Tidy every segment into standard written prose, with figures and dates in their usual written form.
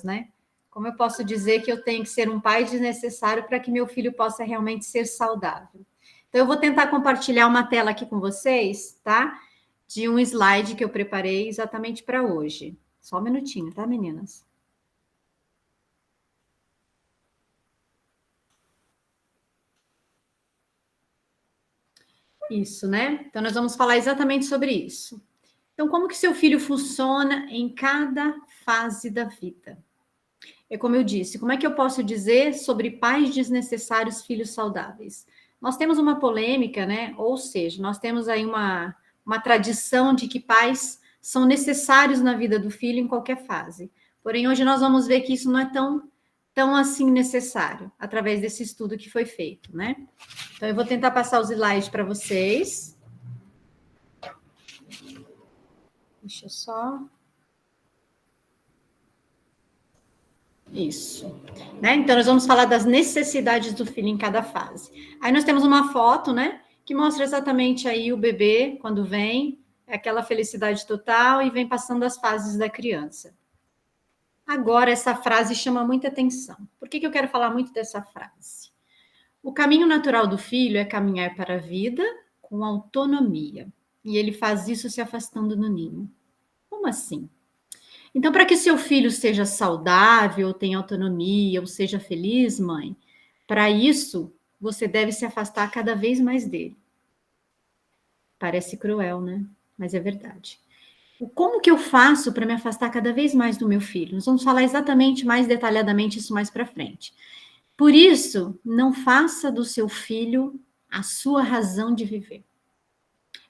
né? Como eu posso dizer que eu tenho que ser um pai desnecessário para que meu filho possa realmente ser saudável? Então, eu vou tentar compartilhar uma tela aqui com vocês, tá? De um slide que eu preparei exatamente para hoje. Só um minutinho, tá, meninas? Isso, né? Então, nós vamos falar exatamente sobre isso. Então, como que seu filho funciona em cada fase da vida? É como eu disse, como é que eu posso dizer sobre pais desnecessários, filhos saudáveis? Nós temos uma polêmica, né? Ou seja, nós temos aí uma tradição de que pais são necessários na vida do filho em qualquer fase. Porém, hoje nós vamos ver que isso não é tão assim necessário, através desse estudo que foi feito, né? Então, eu vou tentar passar os slides para vocês. Deixa eu só... Isso. Né? Então, nós vamos falar das necessidades do filho em cada fase. Aí nós temos uma foto, né? Que mostra exatamente aí o bebê, quando vem, é aquela felicidade total e vem passando as fases da criança. Agora, essa frase chama muita atenção. Por que eu quero falar muito dessa frase? O caminho natural do filho é caminhar para a vida com autonomia. E ele faz isso se afastando do ninho. Como assim? Então, para que seu filho seja saudável, tenha autonomia, ou seja feliz, mãe, para isso, você deve se afastar cada vez mais dele. Parece cruel, né? Mas é verdade. Como que eu faço para me afastar cada vez mais do meu filho? Nós vamos falar exatamente, mais detalhadamente isso mais para frente. Por isso, não faça do seu filho a sua razão de viver.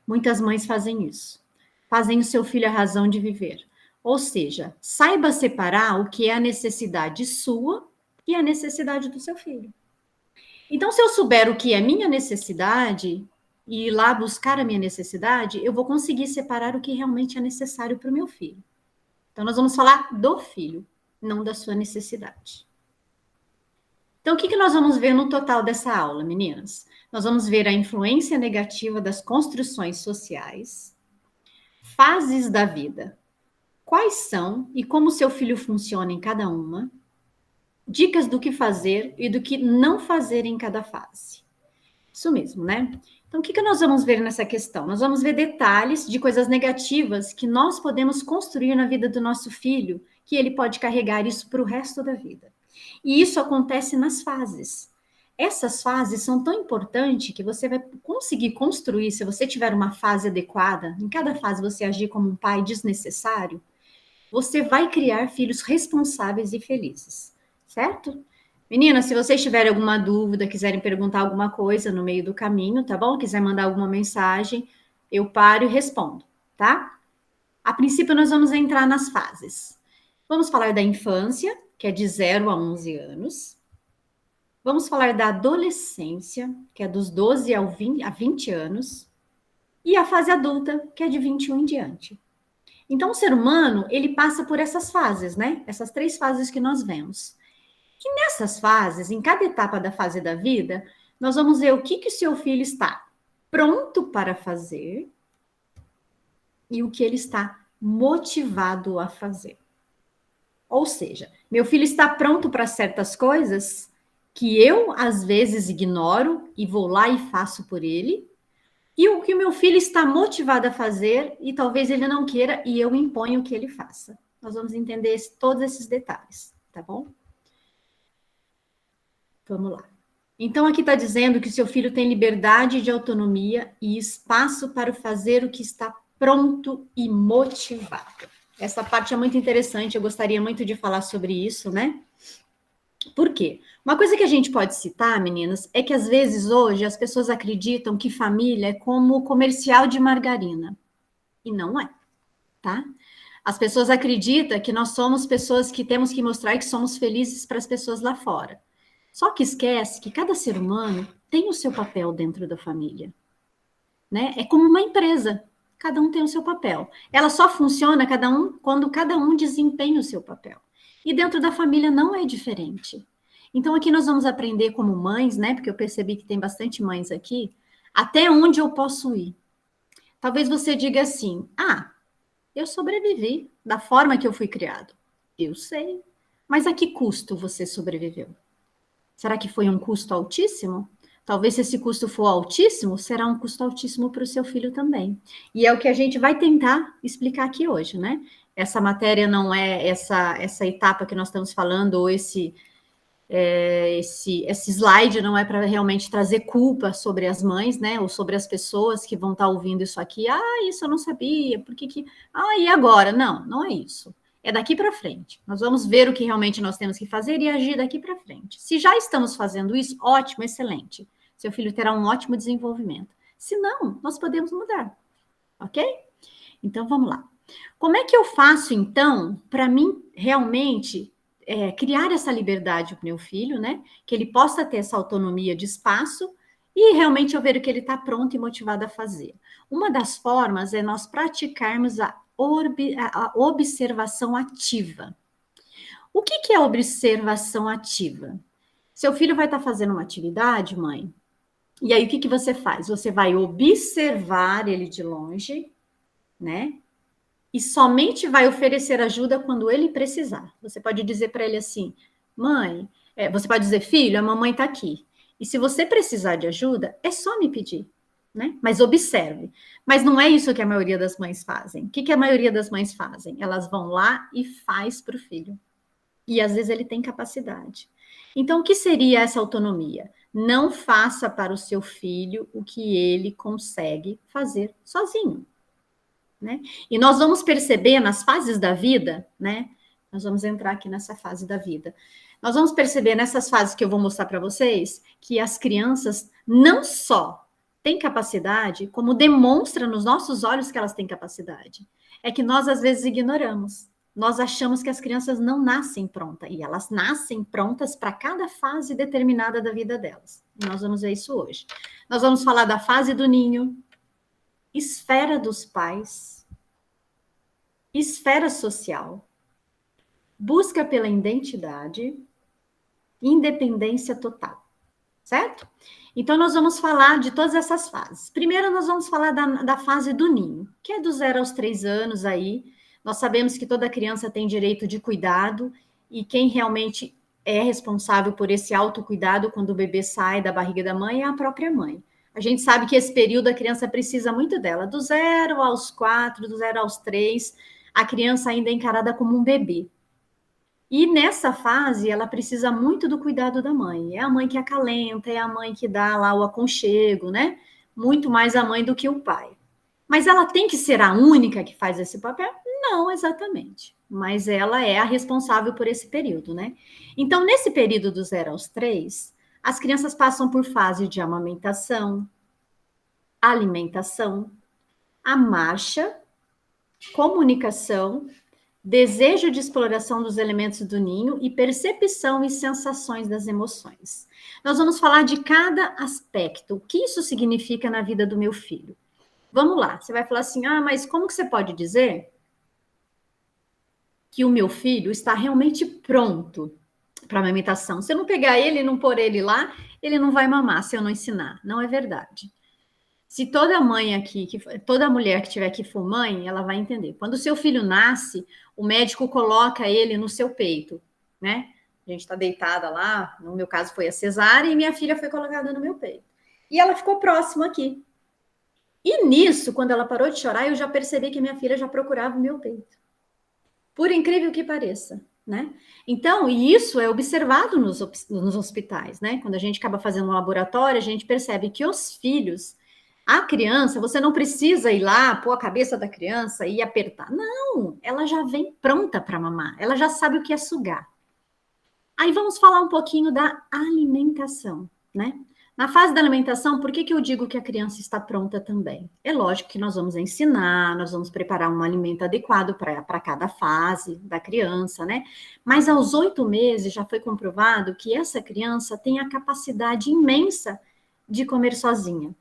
Muitas mães fazem isso. Fazem o seu filho a razão de viver. Ou seja, saiba separar o que é a necessidade sua e a necessidade do seu filho. Então, se eu souber o que é minha necessidade e ir lá buscar a minha necessidade, eu vou conseguir separar o que realmente é necessário para o meu filho. Então, nós vamos falar do filho, não da sua necessidade. Então, o que nós vamos ver no total dessa aula, meninas? Nós vamos ver a influência negativa das construções sociais, fases da vida. Quais são e como seu filho funciona em cada uma, dicas do que fazer e do que não fazer em cada fase. Isso mesmo, né? Então, o que nós vamos ver nessa questão? Nós vamos ver detalhes de coisas negativas que nós podemos construir na vida do nosso filho, que ele pode carregar isso para o resto da vida. E isso acontece nas fases. Essas fases são tão importantes que você vai conseguir construir, se você tiver uma fase adequada, em cada fase você agir como um pai desnecessário, você vai criar filhos responsáveis e felizes, certo? Meninas, se vocês tiverem alguma dúvida, quiserem perguntar alguma coisa no meio do caminho, tá bom? Quiser mandar alguma mensagem, eu paro e respondo, tá? A princípio, nós vamos entrar nas fases. Vamos falar da infância, que é de 0 a 11 anos. Vamos falar da adolescência, que é dos 12 a 20 anos. E a fase adulta, que é de 21 em diante. Então, o ser humano, ele passa por essas fases, né? Essas 3 fases que nós vemos. E nessas fases, em cada etapa da fase da vida, nós vamos ver o que o seu filho está pronto para fazer e o que ele está motivado a fazer. Ou seja, meu filho está pronto para certas coisas que eu, às vezes, ignoro e vou lá e faço por ele, e o que o meu filho está motivado a fazer e talvez ele não queira e eu imponho que ele faça. Nós vamos entender todos esses detalhes, tá bom? Vamos lá. Então, aqui está dizendo que seu filho tem liberdade de autonomia e espaço para fazer o que está pronto e motivado. Essa parte é muito interessante, eu gostaria muito de falar sobre isso, né? Por quê? Uma coisa que a gente pode citar, meninas, é que às vezes hoje as pessoas acreditam que família é como comercial de margarina. E não é, tá? As pessoas acreditam que nós somos pessoas que temos que mostrar que somos felizes para as pessoas lá fora. Só que esquece que cada ser humano tem o seu papel dentro da família, né? É como uma empresa, cada um tem o seu papel. Ela só funciona quando cada um desempenha o seu papel. E dentro da família não é diferente. Então aqui nós vamos aprender como mães, né? Porque eu percebi que tem bastante mães aqui, até onde eu posso ir. Talvez você diga assim: "Ah, eu sobrevivi da forma que eu fui criado". Eu sei. Mas a que custo você sobreviveu? Será que foi um custo altíssimo? Talvez se esse custo for altíssimo, será um custo altíssimo para o seu filho também. E é o que a gente vai tentar explicar aqui hoje, né? Essa matéria não é essa etapa que nós estamos falando, ou esse slide não é para realmente trazer culpa sobre as mães, né? Ou sobre as pessoas que vão estar ouvindo isso aqui. Ah, isso eu não sabia, por que que... Ah, e agora? Não, não é isso. É daqui para frente. Nós vamos ver o que realmente nós temos que fazer e agir daqui para frente. Se já estamos fazendo isso, ótimo, excelente. Seu filho terá um ótimo desenvolvimento. Se não, nós podemos mudar, ok? Então, vamos lá. Como é que eu faço, então, para mim realmente criar essa liberdade para o meu filho, né? Que ele possa ter essa autonomia de espaço e realmente eu ver o que ele está pronto e motivado a fazer. Uma das formas é nós praticarmos a observação ativa. O que é observação ativa? Seu filho vai estar fazendo uma atividade, mãe, e aí o que você faz? Você vai observar ele de longe, né? E somente vai oferecer ajuda quando ele precisar. Você pode dizer para ele assim, mãe, você pode dizer, filho, a mamãe está aqui. E se você precisar de ajuda, é só me pedir, né? Mas observe. Mas não é isso que a maioria das mães fazem. O que a maioria das mães fazem? Elas vão lá e faz para o filho. E às vezes ele tem capacidade. Então, o que seria essa autonomia? Não faça para o seu filho o que ele consegue fazer sozinho. Né? E nós vamos perceber nas fases da vida, né? Nós vamos entrar aqui nessa fase da vida. Nós vamos perceber nessas fases que eu vou mostrar para vocês que as crianças não só têm capacidade, como demonstra nos nossos olhos que elas têm capacidade. É que nós às vezes ignoramos. Nós achamos que as crianças não nascem prontas e elas nascem prontas para cada fase determinada da vida delas. E nós vamos ver isso hoje. Nós vamos falar da fase do ninho, esfera dos pais, esfera social, busca pela identidade, independência total, certo? Então, nós vamos falar de todas essas fases. Primeiro, nós vamos falar da fase do ninho, que é do 0 aos 3 anos aí. Nós sabemos que toda criança tem direito de cuidado e quem realmente é responsável por esse autocuidado quando o bebê sai da barriga da mãe é a própria mãe. A gente sabe que esse período a criança precisa muito dela, do 0 aos 4, do 0 aos 3, a criança ainda é encarada como um bebê. E nessa fase, ela precisa muito do cuidado da mãe. É a mãe que acalenta, é a mãe que dá lá o aconchego, né? Muito mais a mãe do que o pai. Mas ela tem que ser a única que faz esse papel? Não, exatamente. Mas ela é a responsável por esse período, né? Então, nesse período do 0 aos 3, as crianças passam por fase de amamentação, alimentação, a marcha, comunicação, desejo de exploração dos elementos do ninho e percepção e sensações das emoções. Nós vamos falar de cada aspecto, o que isso significa na vida do meu filho. Vamos lá, você vai falar assim, mas como que você pode dizer que o meu filho está realmente pronto para a amamentação? Se eu não pegar ele e não pôr ele lá, ele não vai mamar se eu não ensinar. Não é verdade. Se toda mãe aqui, toda mulher que tiver aqui for mãe, ela vai entender. Quando o seu filho nasce, o médico coloca ele no seu peito, né? A gente está deitada lá, no meu caso foi a cesárea, e minha filha foi colocada no meu peito. E ela ficou próxima aqui. E nisso, quando ela parou de chorar, eu já percebi que minha filha já procurava o meu peito. Por incrível que pareça, né? Então, e isso é observado nos hospitais, né? Quando a gente acaba fazendo um laboratório, a gente percebe que os filhos, a criança, você não precisa ir lá, pôr a cabeça da criança e apertar. Não, ela já vem pronta para mamar, ela já sabe o que é sugar. Aí vamos falar um pouquinho da alimentação, né? Na fase da alimentação, por que eu digo que a criança está pronta também? É lógico que nós vamos ensinar, nós vamos preparar um alimento adequado para cada fase da criança, né? Mas aos 8 meses já foi comprovado que essa criança tem a capacidade imensa de comer sozinha,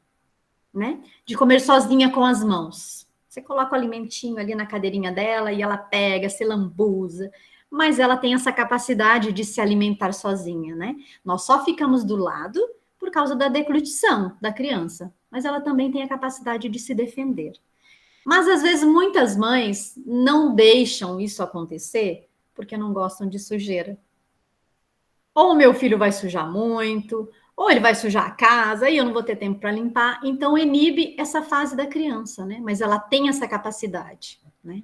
né? De comer sozinha com as mãos. Você coloca o alimentinho ali na cadeirinha dela e ela pega, se lambuza, mas ela tem essa capacidade de se alimentar sozinha, né? Nós só ficamos do lado por causa da deglutição da criança, mas ela também tem a capacidade de se defender. Mas às vezes muitas mães não deixam isso acontecer porque não gostam de sujeira. Ou o meu filho vai sujar muito, ou ele vai sujar a casa, e eu não vou ter tempo para limpar. Então, inibe essa fase da criança, né? Mas ela tem essa capacidade, né?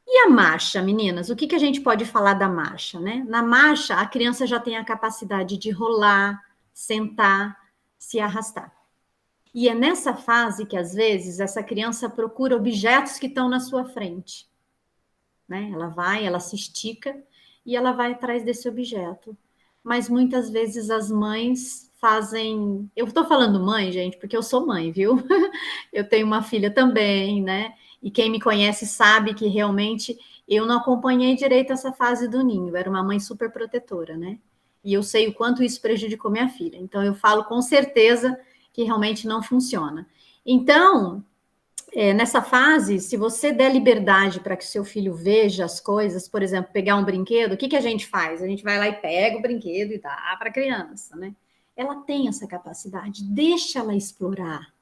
E a marcha, meninas? O que, que a gente pode falar da marcha, né? Na marcha, a criança já tem a capacidade de rolar, sentar, se arrastar. E é nessa fase que, às vezes, essa criança procura objetos que estão na sua frente, né? Ela vai, ela se estica e ela vai atrás desse objeto. Mas muitas vezes as mães fazem. Eu estou falando mãe, gente, porque eu sou mãe, viu? Eu tenho uma filha também, né? E quem me conhece sabe que realmente eu não acompanhei direito essa fase do ninho. Eu era uma mãe super protetora, né? E eu sei o quanto isso prejudicou minha filha. Então eu falo com certeza que realmente não funciona. Então, nessa fase, se você der liberdade para que seu filho veja as coisas, por exemplo, pegar um brinquedo, o que, que a gente faz? A gente vai lá e pega o brinquedo e dá para a criança, né? Ela tem essa capacidade, deixa ela explorar,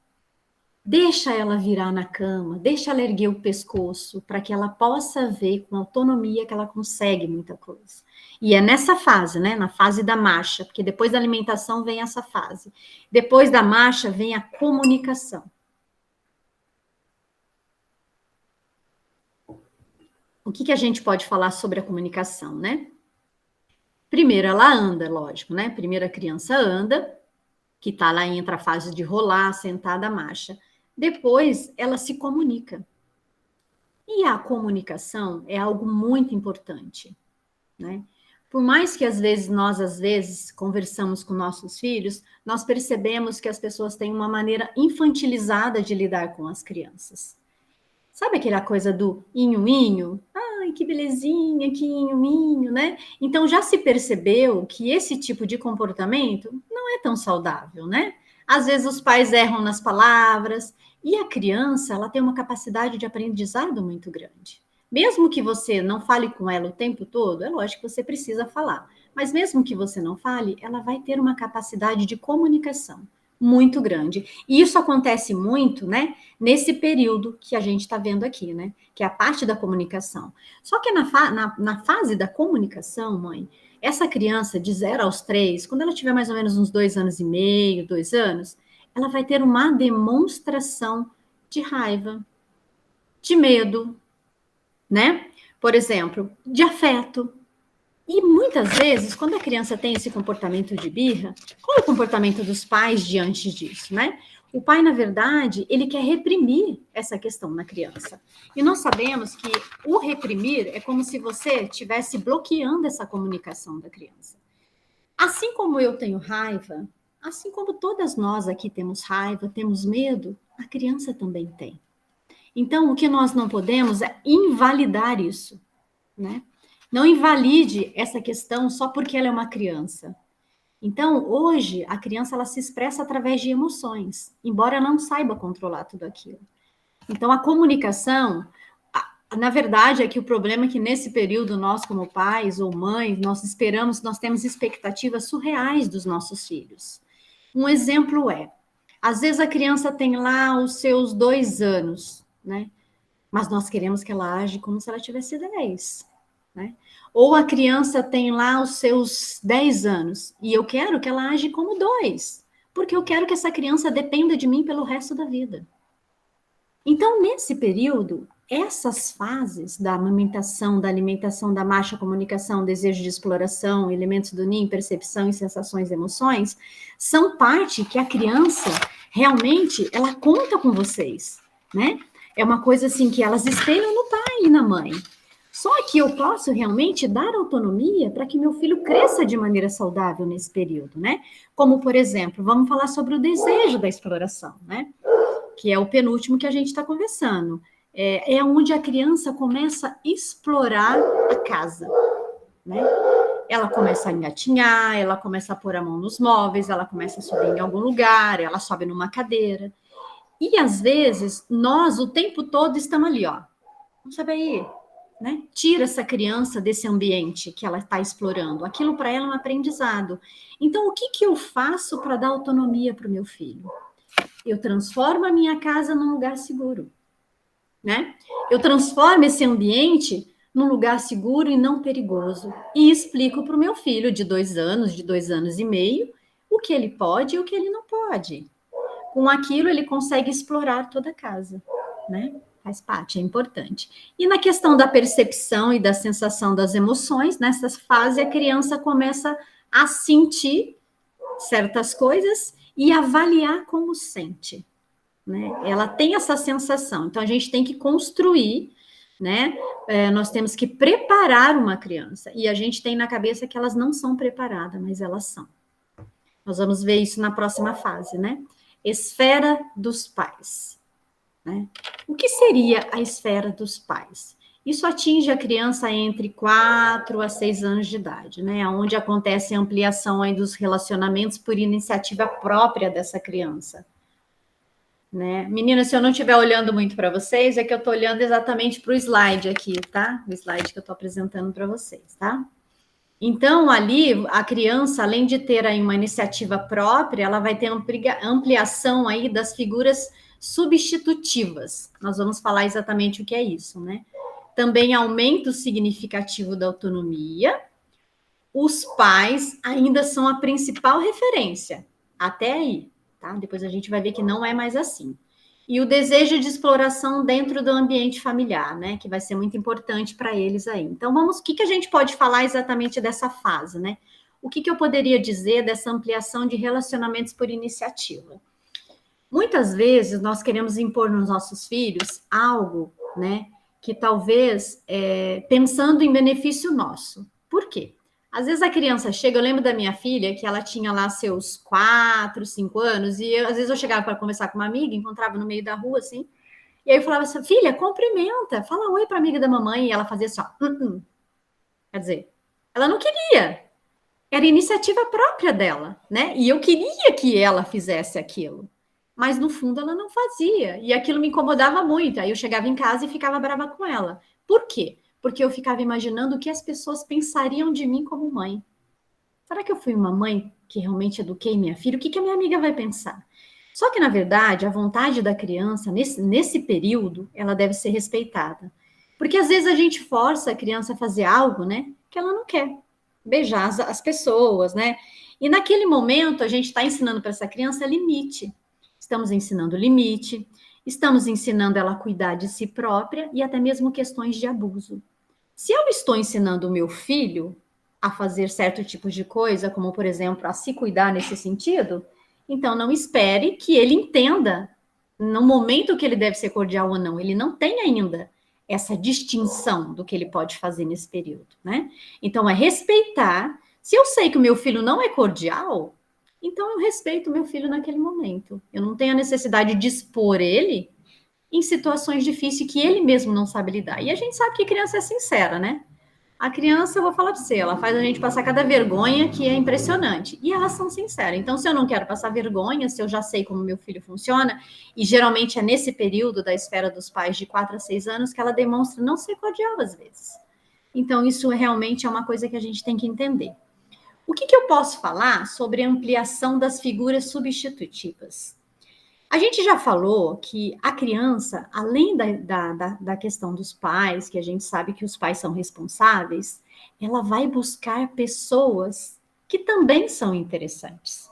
deixa ela virar na cama, deixa ela erguer o pescoço, para que ela possa ver com autonomia que ela consegue muita coisa. E é nessa fase, né? Na fase da marcha, porque depois da alimentação vem essa fase. Depois da marcha vem a comunicação. O que, que a gente pode falar sobre a comunicação, né? Primeiro, ela anda, lógico, né? Primeiro a criança anda, que tá lá entre a fase de rolar, sentada, marcha. Depois, ela se comunica. E a comunicação é algo muito importante, né? Por mais que às vezes conversamos com nossos filhos, nós percebemos que as pessoas têm uma maneira infantilizada de lidar com as crianças. Sabe aquela coisa do inho-inho? Ai, que belezinha, que inho-inho, né? Então já se percebeu que esse tipo de comportamento não é tão saudável, né? Às vezes os pais erram nas palavras e a criança, ela tem uma capacidade de aprendizado muito grande. Mesmo que você não fale com ela o tempo todo, é lógico que você precisa falar, mas mesmo que você não fale, ela vai ter uma capacidade de comunicação muito grande. E isso acontece muito, né, nesse período que a gente está vendo aqui, né, que é a parte da comunicação. Só que na fase da comunicação, mãe, essa criança de 0 aos 3, quando ela tiver mais ou menos uns 2 anos e meio, 2 anos, ela vai ter uma demonstração de raiva, de medo, né? Por exemplo, de afeto. E muitas vezes, quando a criança tem esse comportamento de birra, qual é o comportamento dos pais diante disso, né? O pai, na verdade, ele quer reprimir essa questão na criança. E nós sabemos que o reprimir é como se você estivesse bloqueando essa comunicação da criança. Assim como eu tenho raiva, assim como todas nós aqui temos raiva, temos medo, a criança também tem. Então, o que nós não podemos é invalidar isso, né? Não invalide essa questão só porque ela é uma criança. Então, hoje, a criança ela se expressa através de emoções, embora não saiba controlar tudo aquilo. Então, a comunicação, na verdade, é que o problema é que nesse período, nós como pais ou mães, nós temos expectativas surreais dos nossos filhos. Um exemplo é, às vezes a criança tem lá os seus 2 anos, né? Mas nós queremos que ela age como se ela tivesse 10, né? Ou a criança tem lá os seus 10 anos e eu quero que ela age como 2, porque eu quero que essa criança dependa de mim pelo resto da vida. Então, nesse período, essas fases da amamentação, da alimentação, da marcha, comunicação, desejo de exploração, elementos do ninho, percepção e sensações e emoções, são parte que a criança realmente, ela conta com vocês, né? É uma coisa assim que elas espelham no pai e na mãe. Só que eu posso realmente dar autonomia para que meu filho cresça de maneira saudável nesse período, né? Como, por exemplo, vamos falar sobre o desejo da exploração, né? Que é o penúltimo que a gente está conversando. É onde a criança começa a explorar a casa, né? Ela começa a engatinhar, ela começa a pôr a mão nos móveis, ela começa a subir em algum lugar, ela sobe numa cadeira. E às vezes, nós o tempo todo estamos ali, ó. Não sabe aí, né? Tira essa criança desse ambiente que ela está explorando. Aquilo para ela é um aprendizado. Então, o que, que eu faço para dar autonomia para o meu filho? Eu transformo a minha casa num lugar seguro, né? Eu transformo esse ambiente num lugar seguro e não perigoso. E explico para o meu filho de 2 anos, de 2 anos e meio, o que ele pode e o que ele não pode. Com aquilo, ele consegue explorar toda a casa, né? Faz parte, é importante. E na questão da percepção e da sensação das emoções, nessa fase, a criança começa a sentir certas coisas e avaliar como sente, né? Ela tem essa sensação. Então, a gente tem que construir, né? Nós temos que preparar uma criança. E a gente tem na cabeça que elas não são preparadas, mas elas são. Nós vamos ver isso na próxima fase, né? Esfera dos pais, né? O que seria a esfera dos pais? Isso atinge a criança entre 4 a 6 anos de idade, né? Onde acontece a ampliação aí dos relacionamentos por iniciativa própria dessa criança, né? Menina, se eu não estiver olhando muito para vocês, é que eu estou olhando exatamente para o slide aqui, tá? O slide que eu estou apresentando para vocês, tá? Então, ali, a criança, além de ter aí uma iniciativa própria, ela vai ter ampliação aí das figuras substitutivas. Nós vamos falar exatamente o que é isso, né? Também aumento significativo da autonomia. Os pais ainda são a principal referência, até aí, tá? Depois a gente vai ver que não é mais assim. E o desejo de exploração dentro do ambiente familiar, né? Que vai ser muito importante para eles aí. Então, o que a gente pode falar exatamente dessa fase, né? O que eu poderia dizer dessa ampliação de relacionamentos por iniciativa? Muitas vezes nós queremos impor nos nossos filhos algo, né? Que talvez pensando em benefício nosso. Por quê? Às vezes a criança chega, eu lembro da minha filha, que ela tinha lá seus 4, 5 anos, e às vezes eu chegava para conversar com uma amiga, encontrava no meio da rua, assim, e aí eu falava assim, filha, cumprimenta, fala oi para a amiga da mamãe, e ela fazia assim, ó, Quer dizer, ela não queria, era iniciativa própria dela, né? E eu queria que ela fizesse aquilo, mas no fundo ela não fazia, e aquilo me incomodava muito, aí eu chegava em casa e ficava brava com ela. Por quê? Porque eu ficava imaginando o que as pessoas pensariam de mim como mãe. Será que eu fui uma mãe que realmente eduquei minha filha? O que a minha amiga vai pensar? Só que, na verdade, a vontade da criança, nesse período, ela deve ser respeitada. Porque às vezes a gente força a criança a fazer algo, né, que ela não quer. Beijar as pessoas, né? E naquele momento, a gente está ensinando para essa criança limite. Estamos ensinando limite, estamos ensinando ela a cuidar de si própria e até mesmo questões de abuso. Se eu estou ensinando o meu filho a fazer certo tipo de coisa, como, por exemplo, a se cuidar nesse sentido, então não espere que ele entenda no momento que ele deve ser cordial ou não. Ele não tem ainda essa distinção do que ele pode fazer nesse período, né? Então, é respeitar. Se eu sei que o meu filho não é cordial, então eu respeito o meu filho naquele momento. Eu não tenho a necessidade de expor ele em situações difíceis que ele mesmo não sabe lidar. E a gente sabe que criança é sincera, né? A criança, eu vou falar para você, ela faz a gente passar cada vergonha que é impressionante. E elas são sinceras. Então, se eu não quero passar vergonha, se eu já sei como meu filho funciona, e geralmente é nesse período da esfera dos pais de 4 a 6 anos que ela demonstra não ser cordial às vezes. Então, isso realmente é uma coisa que a gente tem que entender. O que eu posso falar sobre a ampliação das figuras substitutivas? A gente já falou que a criança, além da questão dos pais, que a gente sabe que os pais são responsáveis, ela vai buscar pessoas que também são interessantes,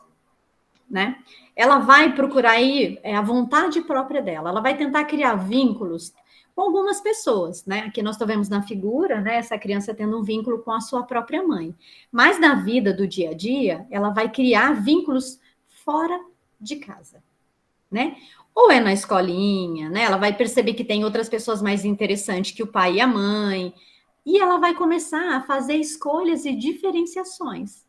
né? Ela vai procurar aí a vontade própria dela, ela vai tentar criar vínculos com algumas pessoas, né? Aqui nós vemos na figura, né? Essa criança tendo um vínculo com a sua própria mãe. Mas na vida do dia a dia, ela vai criar vínculos fora de casa, né? Ou é na escolinha, né? Ela vai perceber que tem outras pessoas mais interessantes que o pai e a mãe, e ela vai começar a fazer escolhas e diferenciações.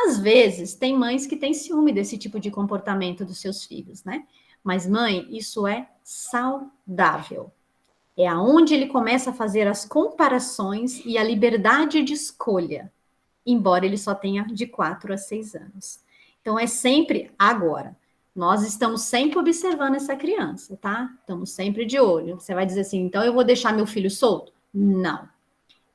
Às vezes, tem mães que têm ciúme desse tipo de comportamento dos seus filhos, né? Mas, mãe, isso é saudável. É aonde ele começa a fazer as comparações e a liberdade de escolha, embora ele só tenha de 4 a 6 anos. Então, é sempre agora. Nós estamos sempre observando essa criança, tá? Estamos sempre de olho. Você vai dizer assim, então eu vou deixar meu filho solto? Não.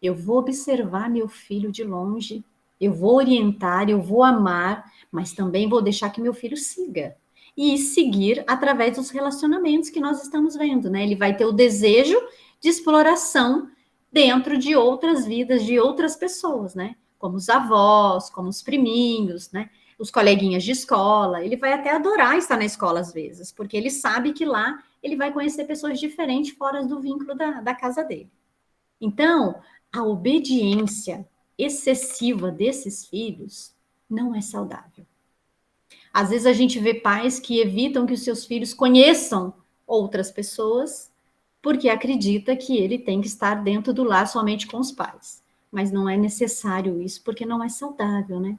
Eu vou observar meu filho de longe, eu vou orientar, eu vou amar, mas também vou deixar que meu filho siga. E seguir através dos relacionamentos que nós estamos vendo, né? Ele vai ter o desejo de exploração dentro de outras vidas, de outras pessoas, né? Como os avós, como os priminhos, né? Os coleguinhas de escola. Ele vai até adorar estar na escola às vezes, porque ele sabe que lá ele vai conhecer pessoas diferentes fora do vínculo da casa dele. Então, a obediência excessiva desses filhos não é saudável. Às vezes a gente vê pais que evitam que os seus filhos conheçam outras pessoas porque acredita que ele tem que estar dentro do lar somente com os pais. Mas não é necessário isso, porque não é saudável, né?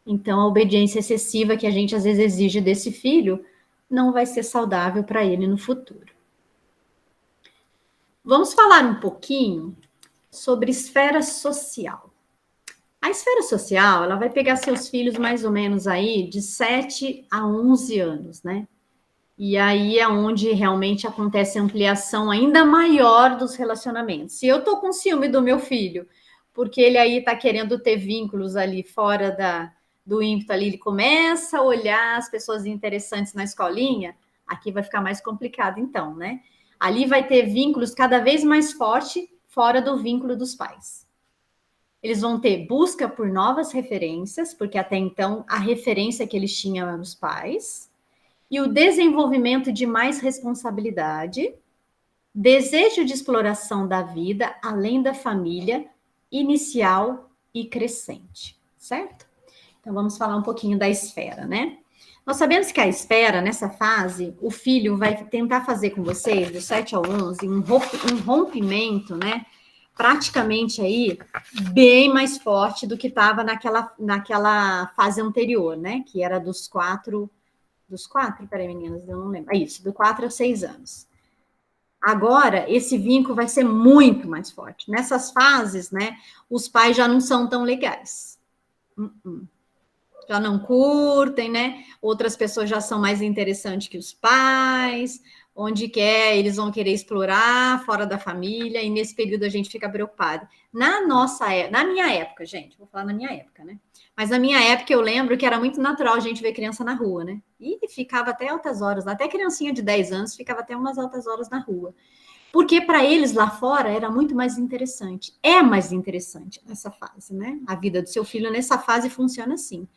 Então, a obediência excessiva que a gente às vezes exige desse filho não vai ser saudável para ele no futuro. Vamos falar um pouquinho sobre esfera social. A esfera social, ela vai pegar seus filhos mais ou menos aí de 7 a 11 anos, né? E aí é onde realmente acontece a ampliação ainda maior dos relacionamentos. Se eu tô com ciúme do meu filho, porque ele aí tá querendo ter vínculos ali fora do ímpeto ali, ele começa a olhar as pessoas interessantes na escolinha, aqui vai ficar mais complicado então, né? Ali vai ter vínculos cada vez mais forte fora do vínculo dos pais. Eles vão ter busca por novas referências, porque até então a referência que eles tinham eram os pais, e o desenvolvimento de mais responsabilidade, desejo de exploração da vida além da família, inicial e crescente, certo? Então vamos falar um pouquinho da esfera, né? Nós sabemos que a esfera, nessa fase, o filho vai tentar fazer com vocês, dos 7 ao 11, um rompimento, né? Praticamente aí, bem mais forte do que estava naquela fase anterior, né? Que era dos 4, peraí, meninas, eu não lembro. É isso, do 4 a 6 anos. Agora, esse vínculo vai ser muito mais forte. Nessas fases, né, os pais já não são tão legais. Já não curtem, né? Outras pessoas já são mais interessantes que os pais. Onde quer, eles vão querer explorar fora da família, e nesse período a gente fica preocupado. Na minha época, gente, vou falar na minha época, né? Mas na minha época eu lembro que era muito natural a gente ver criança na rua, né? E ficava até altas horas, até criancinha de 10 anos ficava até umas altas horas na rua. Porque para eles lá fora era muito mais interessante. É mais interessante nessa fase, né? A vida do seu filho nessa fase funciona assim.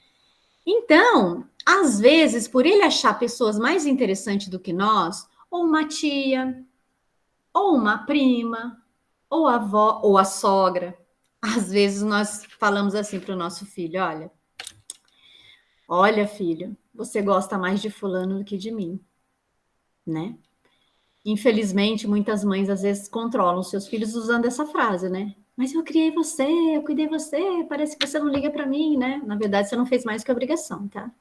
Então, às vezes, por ele achar pessoas mais interessantes do que nós, ou uma tia, ou uma prima, ou a avó, ou a sogra, às vezes nós falamos assim para o nosso filho: olha, filho, você gosta mais de fulano do que de mim, né? Infelizmente, muitas mães às vezes controlam seus filhos usando essa frase, né? Mas eu criei você, eu cuidei de você, parece que você não liga para mim, né? Na verdade, você não fez mais que obrigação, tá?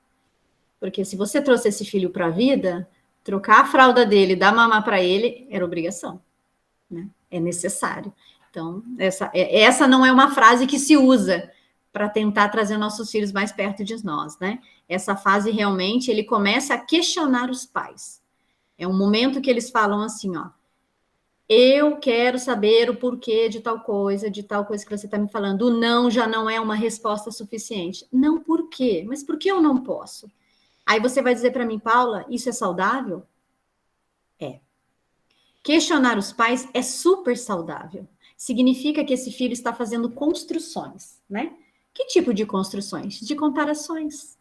Porque se você trouxe esse filho para a vida, trocar a fralda dele, dar mamar para ele, era obrigação, né? É necessário. Então, essa não é uma frase que se usa para tentar trazer nossos filhos mais perto de nós, né? Essa fase realmente ele começa a questionar os pais. É um momento que eles falam assim, ó: eu quero saber o porquê de tal coisa que você está me falando. O não já não é uma resposta suficiente. Não, por quê? Mas por que eu não posso? Aí você vai dizer para mim, Paula, isso é saudável? É. Questionar os pais é super saudável. Significa que esse filho está fazendo construções, né? Que tipo de construções? De comparações.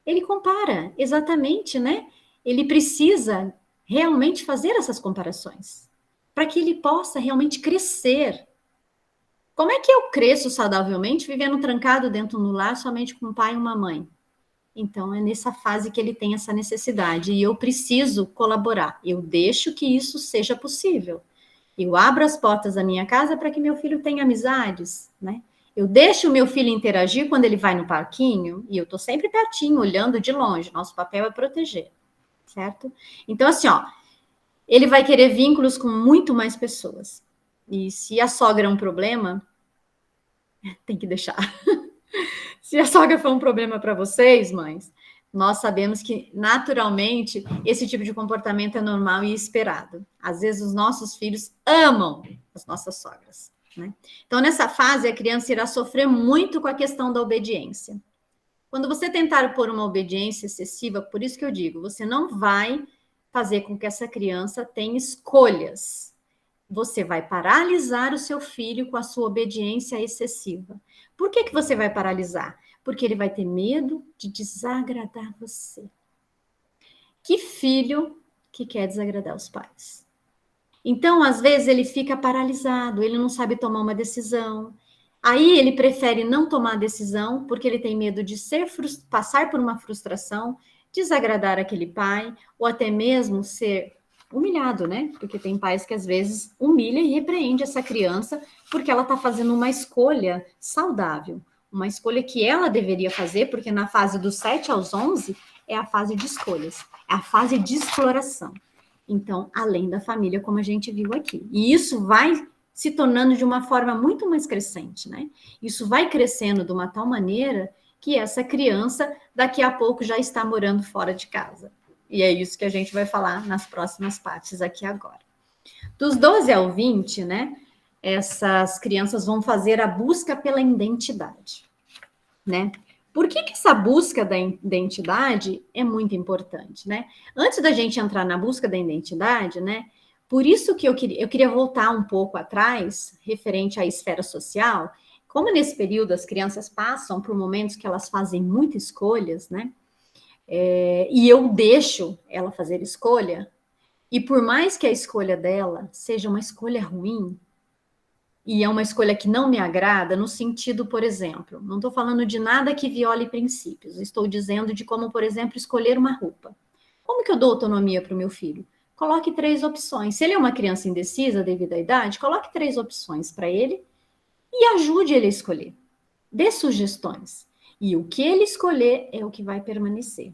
Ele compara, exatamente, né? Ele precisa realmente fazer essas comparações para que ele possa realmente crescer. Como é que eu cresço saudavelmente vivendo trancado dentro do lar somente com um pai e uma mãe? Então, é nessa fase que ele tem essa necessidade e eu preciso colaborar. Eu deixo que isso seja possível. Eu abro as portas da minha casa para que meu filho tenha amizades, né? Eu deixo o meu filho interagir quando ele vai no parquinho e eu estou sempre pertinho, olhando de longe. Nosso papel é proteger, certo? Então, assim, ó, ele vai querer vínculos com muito mais pessoas. E se a sogra é um problema, tem que deixar. Se a sogra for um problema para vocês, mães, nós sabemos que, naturalmente, esse tipo de comportamento é normal e esperado. Às vezes, os nossos filhos amam as nossas sogras, né? Então, nessa fase, a criança irá sofrer muito com a questão da obediência. Quando você tentar pôr uma obediência excessiva, por isso que eu digo, você não vai fazer com que essa criança tenha escolhas. você vai paralisar o seu filho com a sua obediência excessiva. Por que você vai paralisar? Porque ele vai ter medo de desagradar você. Que filho que quer desagradar os pais? Então, às vezes, ele fica paralisado, ele não sabe tomar uma decisão. Aí ele prefere não tomar a decisão, porque ele tem medo de passar por uma frustração, desagradar aquele pai, ou até mesmo ser humilhado, né? Porque tem pais que às vezes humilham e repreende essa criança porque ela está fazendo uma escolha saudável, uma escolha que ela deveria fazer, porque na fase dos 7 aos 11 é a fase de escolhas, é a fase de exploração. Então, além da família, como a gente viu aqui. E isso vai se tornando de uma forma muito mais crescente, né? Isso vai crescendo de uma tal maneira que essa criança, daqui a pouco, já está morando fora de casa. E é isso que a gente vai falar nas próximas partes aqui agora. Dos 12 ao 20, né? Essas crianças vão fazer a busca pela identidade, né? Por que essa busca da identidade é muito importante, né? Antes da gente entrar na busca da identidade, né? Por isso que eu queria voltar um pouco atrás, referente à esfera social, como nesse período as crianças passam por momentos que elas fazem muitas escolhas, né? E eu deixo ela fazer escolha, e por mais que a escolha dela seja uma escolha ruim, e é uma escolha que não me agrada, no sentido, por exemplo, não estou falando de nada que viole princípios, estou dizendo de como, por exemplo, escolher uma roupa. Como que eu dou autonomia para o meu filho? Coloque 3 opções. Se ele é uma criança indecisa devido à idade, coloque 3 opções para ele e ajude ele a escolher. Dê sugestões. E o que ele escolher é o que vai permanecer.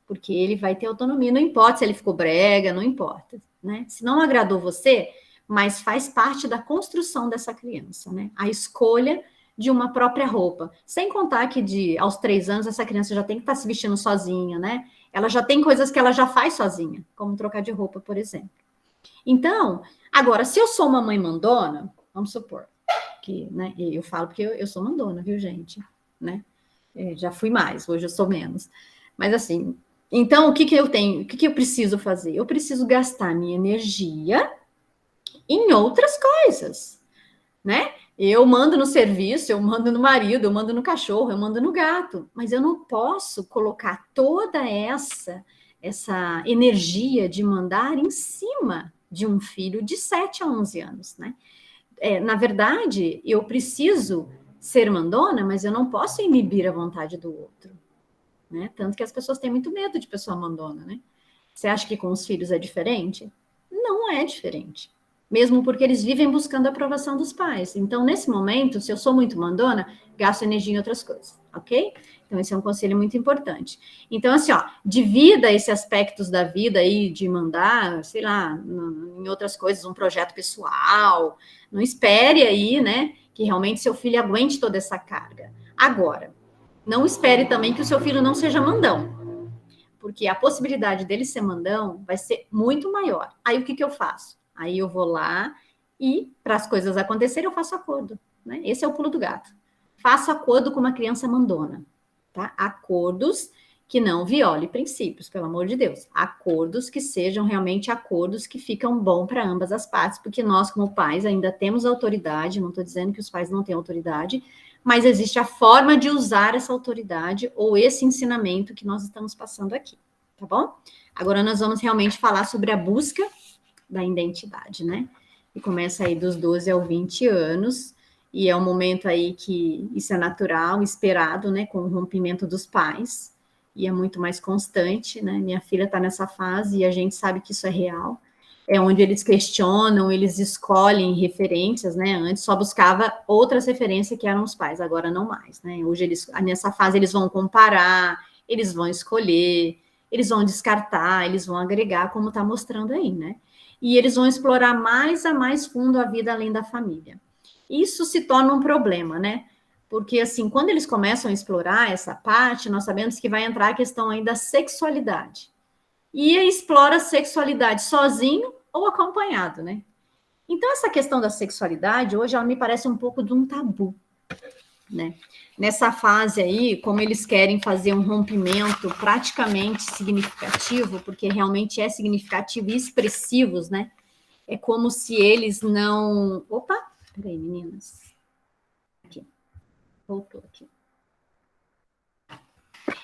Porque ele vai ter autonomia. Não importa se ele ficou brega, não importa, né? Se não agradou você, mas faz parte da construção dessa criança, né? A escolha de uma própria roupa. Sem contar que aos 3 anos essa criança já tem que estar se vestindo sozinha, né? Ela já tem coisas que ela já faz sozinha, como trocar de roupa, por exemplo. Então, agora, se eu sou uma mãe mandona, vamos supor que, né? Eu falo porque eu sou mandona, viu, gente? Né? Já fui mais, hoje eu sou menos. Mas assim, então o que eu tenho? O que eu preciso fazer? Eu preciso gastar minha energia em outras coisas, né? Eu mando no serviço, eu mando no marido, eu mando no cachorro, eu mando no gato, mas eu não posso colocar toda essa energia de mandar em cima de um filho de 7 a 11 anos, né? Na verdade, eu preciso ser mandona, mas eu não posso inibir a vontade do outro, né? Tanto que as pessoas têm muito medo de pessoa mandona, né? Você acha que com os filhos é diferente? Não é diferente. Mesmo porque eles vivem buscando a aprovação dos pais. Então, nesse momento, se eu sou muito mandona, gasto energia em outras coisas, ok? Então, esse é um conselho muito importante. Então, assim, ó, divida esses aspectos da vida aí, de mandar, sei lá, em outras coisas, um projeto pessoal. Não espere aí, né, que realmente seu filho aguente toda essa carga. Agora, não espere também que o seu filho não seja mandão, porque a possibilidade dele ser mandão vai ser muito maior. Aí, o que eu faço? Aí eu vou lá e, para as coisas acontecerem, eu faço acordo, né? Esse é o pulo do gato. Faço acordo com uma criança mandona, tá? Acordos que não violem princípios, pelo amor de Deus. Acordos que sejam realmente acordos que ficam bom para ambas as partes, porque nós, como pais, ainda temos autoridade, não estou dizendo que os pais não têm autoridade, mas existe a forma de usar essa autoridade ou esse ensinamento que nós estamos passando aqui, tá bom? Agora nós vamos realmente falar sobre a busca da identidade, né? E começa aí dos 12 aos 20 anos, e é um momento aí que isso é natural, esperado, né? Com o rompimento dos pais, e é muito mais constante, né? Minha filha está nessa fase e a gente sabe que isso é real. É onde eles questionam, eles escolhem referências, né? Antes só buscava outras referências que eram os pais, agora não mais, né? Hoje nessa fase eles vão comparar, eles vão escolher, eles vão descartar, eles vão agregar, como está mostrando aí, né? E eles vão explorar mais a mais fundo a vida além da família. Isso se torna um problema, né? Porque, assim, quando eles começam a explorar essa parte, nós sabemos que vai entrar a questão aí da sexualidade. E explora a sexualidade sozinho ou acompanhado, né? Então, essa questão da sexualidade, hoje, ela me parece um pouco de um tabu, né? Nessa fase aí, como eles querem fazer um rompimento praticamente significativo, porque realmente é significativo e expressivos, né? É como se eles não... Opa, peraí, meninas. Aqui, voltou aqui.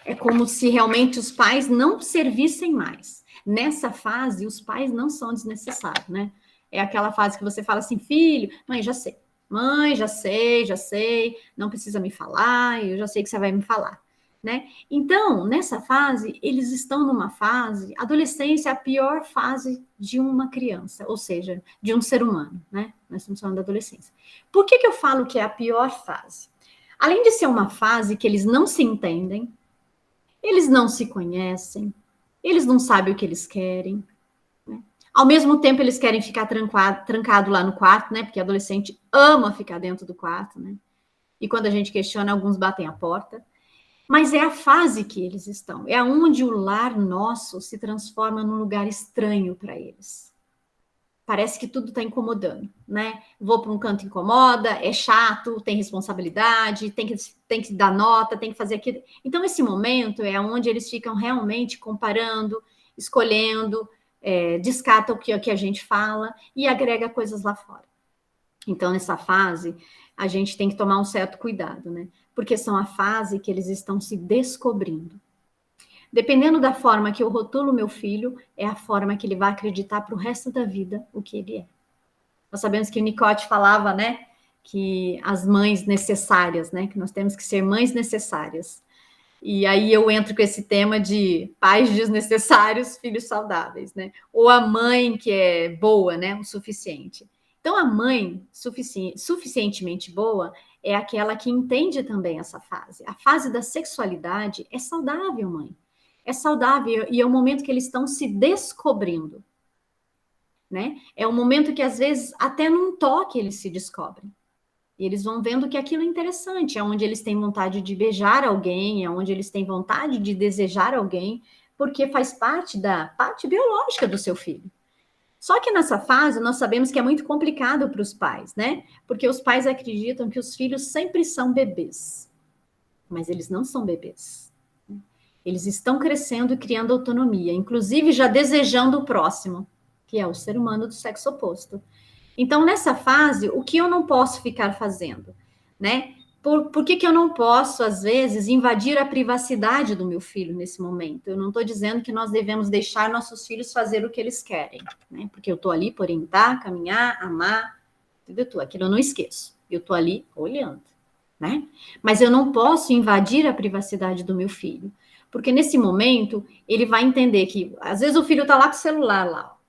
É como se realmente os pais não servissem mais. Nessa fase, os pais não são desnecessários, né? É aquela fase que você fala assim, filho, mãe, já sei. Mãe, já sei, não precisa me falar, eu já sei que você vai me falar, né? Então, nessa fase, eles estão numa fase, adolescência é a pior fase de uma criança, ou seja, de um ser humano, né? Nós estamos falando da adolescência. Por que eu falo que é a pior fase? Além de ser uma fase que eles não se entendem, eles não se conhecem, eles não sabem o que eles querem, né? Ao mesmo tempo, eles querem ficar trancado lá no quarto, né? Porque adolescente ama ficar dentro do quarto, né? E quando a gente questiona, alguns batem a porta. Mas é a fase que eles estão, é onde o lar nosso se transforma num lugar estranho para eles. Parece que tudo está incomodando, né? Vou para um canto, incomoda, é chato, tem responsabilidade, tem que dar nota, tem que fazer aquilo. Então, esse momento é onde eles ficam realmente comparando, escolhendo, descarta o que a gente fala e agrega coisas lá fora. Então, nessa fase, a gente tem que tomar um certo cuidado, né? Porque são a fase que eles estão se descobrindo. Dependendo da forma que eu rotulo meu filho, é a forma que ele vai acreditar para o resto da vida o que ele é. Nós sabemos que o Nicote falava, né, que as mães necessárias, né, que nós temos que ser mães necessárias. E aí eu entro com esse tema de pais desnecessários, filhos saudáveis, né? Ou a mãe que é boa, né, o suficiente. Então a mãe suficientemente boa é aquela que entende também essa fase. A fase da sexualidade é saudável, mãe. É saudável e é o momento que eles estão se descobrindo, né? É um momento que às vezes até num toque eles se descobrem. E eles vão vendo que aquilo é interessante, é onde eles têm vontade de beijar alguém, é onde eles têm vontade de desejar alguém, porque faz parte da parte biológica do seu filho. Só que nessa fase nós sabemos que é muito complicado para os pais, né? Porque os pais acreditam que os filhos sempre são bebês, mas eles não são bebês. Eles estão crescendo e criando autonomia, inclusive já desejando o próximo, que é o ser humano do sexo oposto. Então, nessa fase, o que eu não posso ficar fazendo, né? Por que eu não posso, às vezes, invadir a privacidade do meu filho nesse momento? Eu não estou dizendo que nós devemos deixar nossos filhos fazer o que eles querem, né? Porque eu estou ali por orientar, caminhar, amar, entendeu? Aquilo eu não esqueço. Eu estou ali olhando, né? Mas eu não posso invadir a privacidade do meu filho, porque nesse momento ele vai entender que, às vezes, o filho está lá com o celular lá, ó.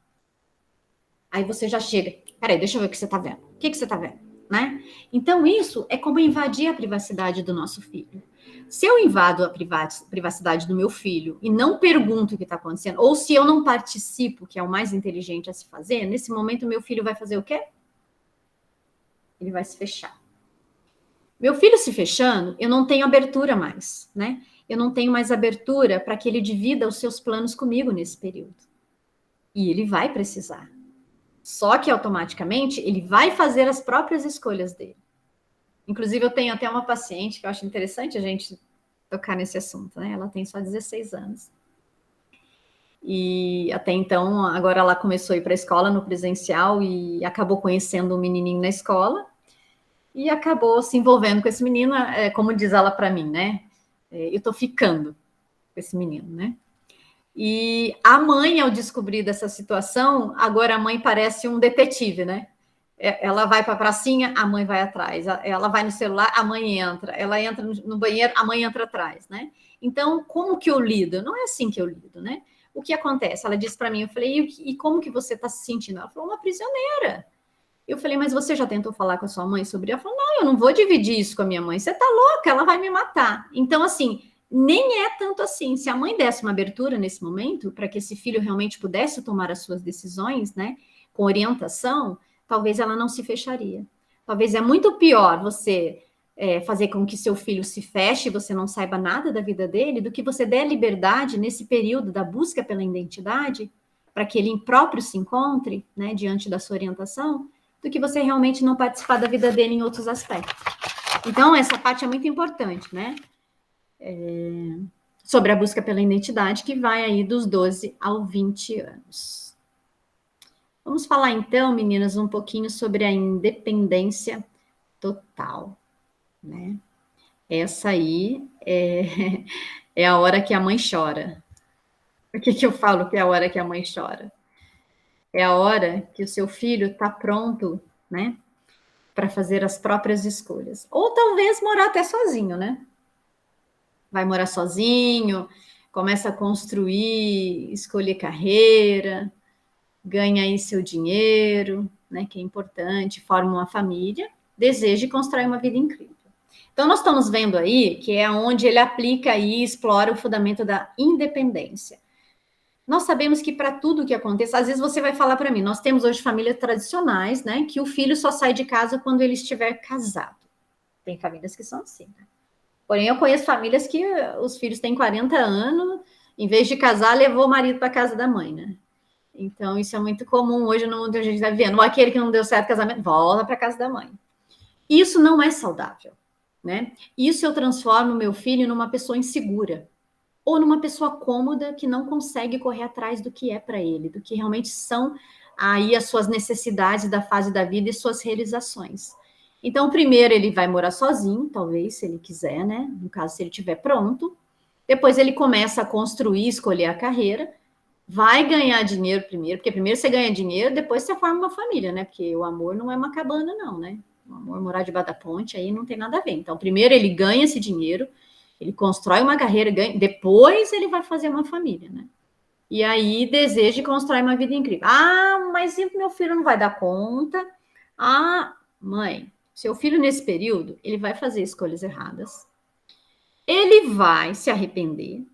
Aí você já chega, peraí, deixa eu ver o que você está vendo. O que você está vendo, né? Então, isso é como invadir a privacidade do nosso filho. Se eu invado a privacidade do meu filho e não pergunto o que está acontecendo, ou se eu não participo, que é o mais inteligente a se fazer, nesse momento meu filho vai fazer o quê? Ele vai se fechar. Meu filho se fechando, eu não tenho abertura mais, né? Eu não tenho mais abertura para que ele divida os seus planos comigo nesse período. E ele vai precisar. Só que automaticamente ele vai fazer as próprias escolhas dele. Inclusive, eu tenho até uma paciente que eu acho interessante a gente tocar nesse assunto, né? Ela tem só 16 anos. E até então, agora ela começou a ir para a escola no presencial e acabou conhecendo um menininho na escola e acabou se envolvendo com esse menino, como diz ela para mim, né? Eu tô ficando com esse menino, né? E a mãe, ao descobrir dessa situação, agora a mãe parece um detetive, né? Ela vai para a pracinha, a mãe vai atrás. Ela vai no celular, a mãe entra. Ela entra no banheiro, a mãe entra atrás, né? Então, como que eu lido? Não é assim que eu lido, né? O que acontece? Ela disse para mim, eu falei, e como que você está se sentindo? Ela falou, uma prisioneira. Eu falei, mas você já tentou falar com a sua mãe sobre isso? Ela falou, não, eu não vou dividir isso com a minha mãe. Você tá louca, ela vai me matar. Então, assim, nem é tanto assim. Se a mãe desse uma abertura nesse momento, para que esse filho realmente pudesse tomar as suas decisões, né, com orientação, talvez ela não se fecharia. Talvez é muito pior você fazer com que seu filho se feche e você não saiba nada da vida dele, do que você der liberdade nesse período da busca pela identidade, para que ele próprio se encontre, né, diante da sua orientação, do que você realmente não participar da vida dele em outros aspectos. Então, essa parte é muito importante, né? Sobre a busca pela identidade, que vai aí dos 12 aos 20 anos. Vamos falar então, meninas, um pouquinho sobre a independência total, né? Essa aí é a hora que a mãe chora. Por que eu falo que é a hora que a mãe chora? É a hora que o seu filho está pronto, né, para fazer as próprias escolhas. Ou talvez morar até sozinho, né? Vai morar sozinho, começa a construir, escolher carreira, ganha aí seu dinheiro, né, que é importante, forma uma família, deseja e constrói uma vida incrível. Então, nós estamos vendo aí que é onde ele aplica e explora o fundamento da independência. Nós sabemos que para tudo que aconteça, às vezes você vai falar para mim, nós temos hoje famílias tradicionais, né, que o filho só sai de casa quando ele estiver casado. Tem famílias que são assim, né? Porém, eu conheço famílias que os filhos têm 40 anos, em vez de casar, levou o marido para casa da mãe, né? Então, isso é muito comum hoje no mundo que a gente está vivendo. Ou aquele que não deu certo casamento, volta para casa da mãe. Isso não é saudável, né? Isso eu transformo meu filho numa pessoa insegura ou numa pessoa cômoda que não consegue correr atrás do que é para ele, do que realmente são aí as suas necessidades da fase da vida e suas realizações. Então, primeiro ele vai morar sozinho, talvez, se ele quiser, né? No caso, se ele estiver pronto. Depois ele começa a construir, escolher a carreira. Vai ganhar dinheiro primeiro, porque primeiro você ganha dinheiro, depois você forma uma família, né? Porque o amor não é uma cabana, não, né? O amor morar debaixo da ponte aí não tem nada a ver. Então, primeiro ele ganha esse dinheiro, ele constrói uma carreira, ganha, depois ele vai fazer uma família, né? E aí deseja e constrói uma vida incrível. Ah, mas meu filho não vai dar conta. Ah, mãe, seu filho nesse período, ele vai fazer escolhas erradas. Ele vai se arrepender,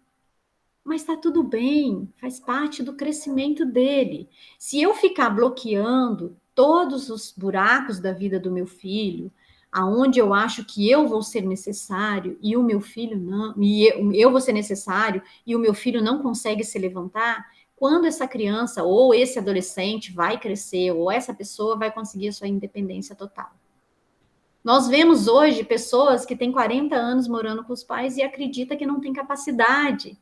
mas está tudo bem, faz parte do crescimento dele. Se eu ficar bloqueando todos os buracos da vida do meu filho, aonde eu acho que eu vou ser necessário e o meu filho não, e eu vou ser necessário e o meu filho não consegue se levantar, quando essa criança ou esse adolescente vai crescer ou essa pessoa vai conseguir a sua independência total. Nós vemos hoje pessoas que têm 40 anos morando com os pais e acredita que não tem capacidade,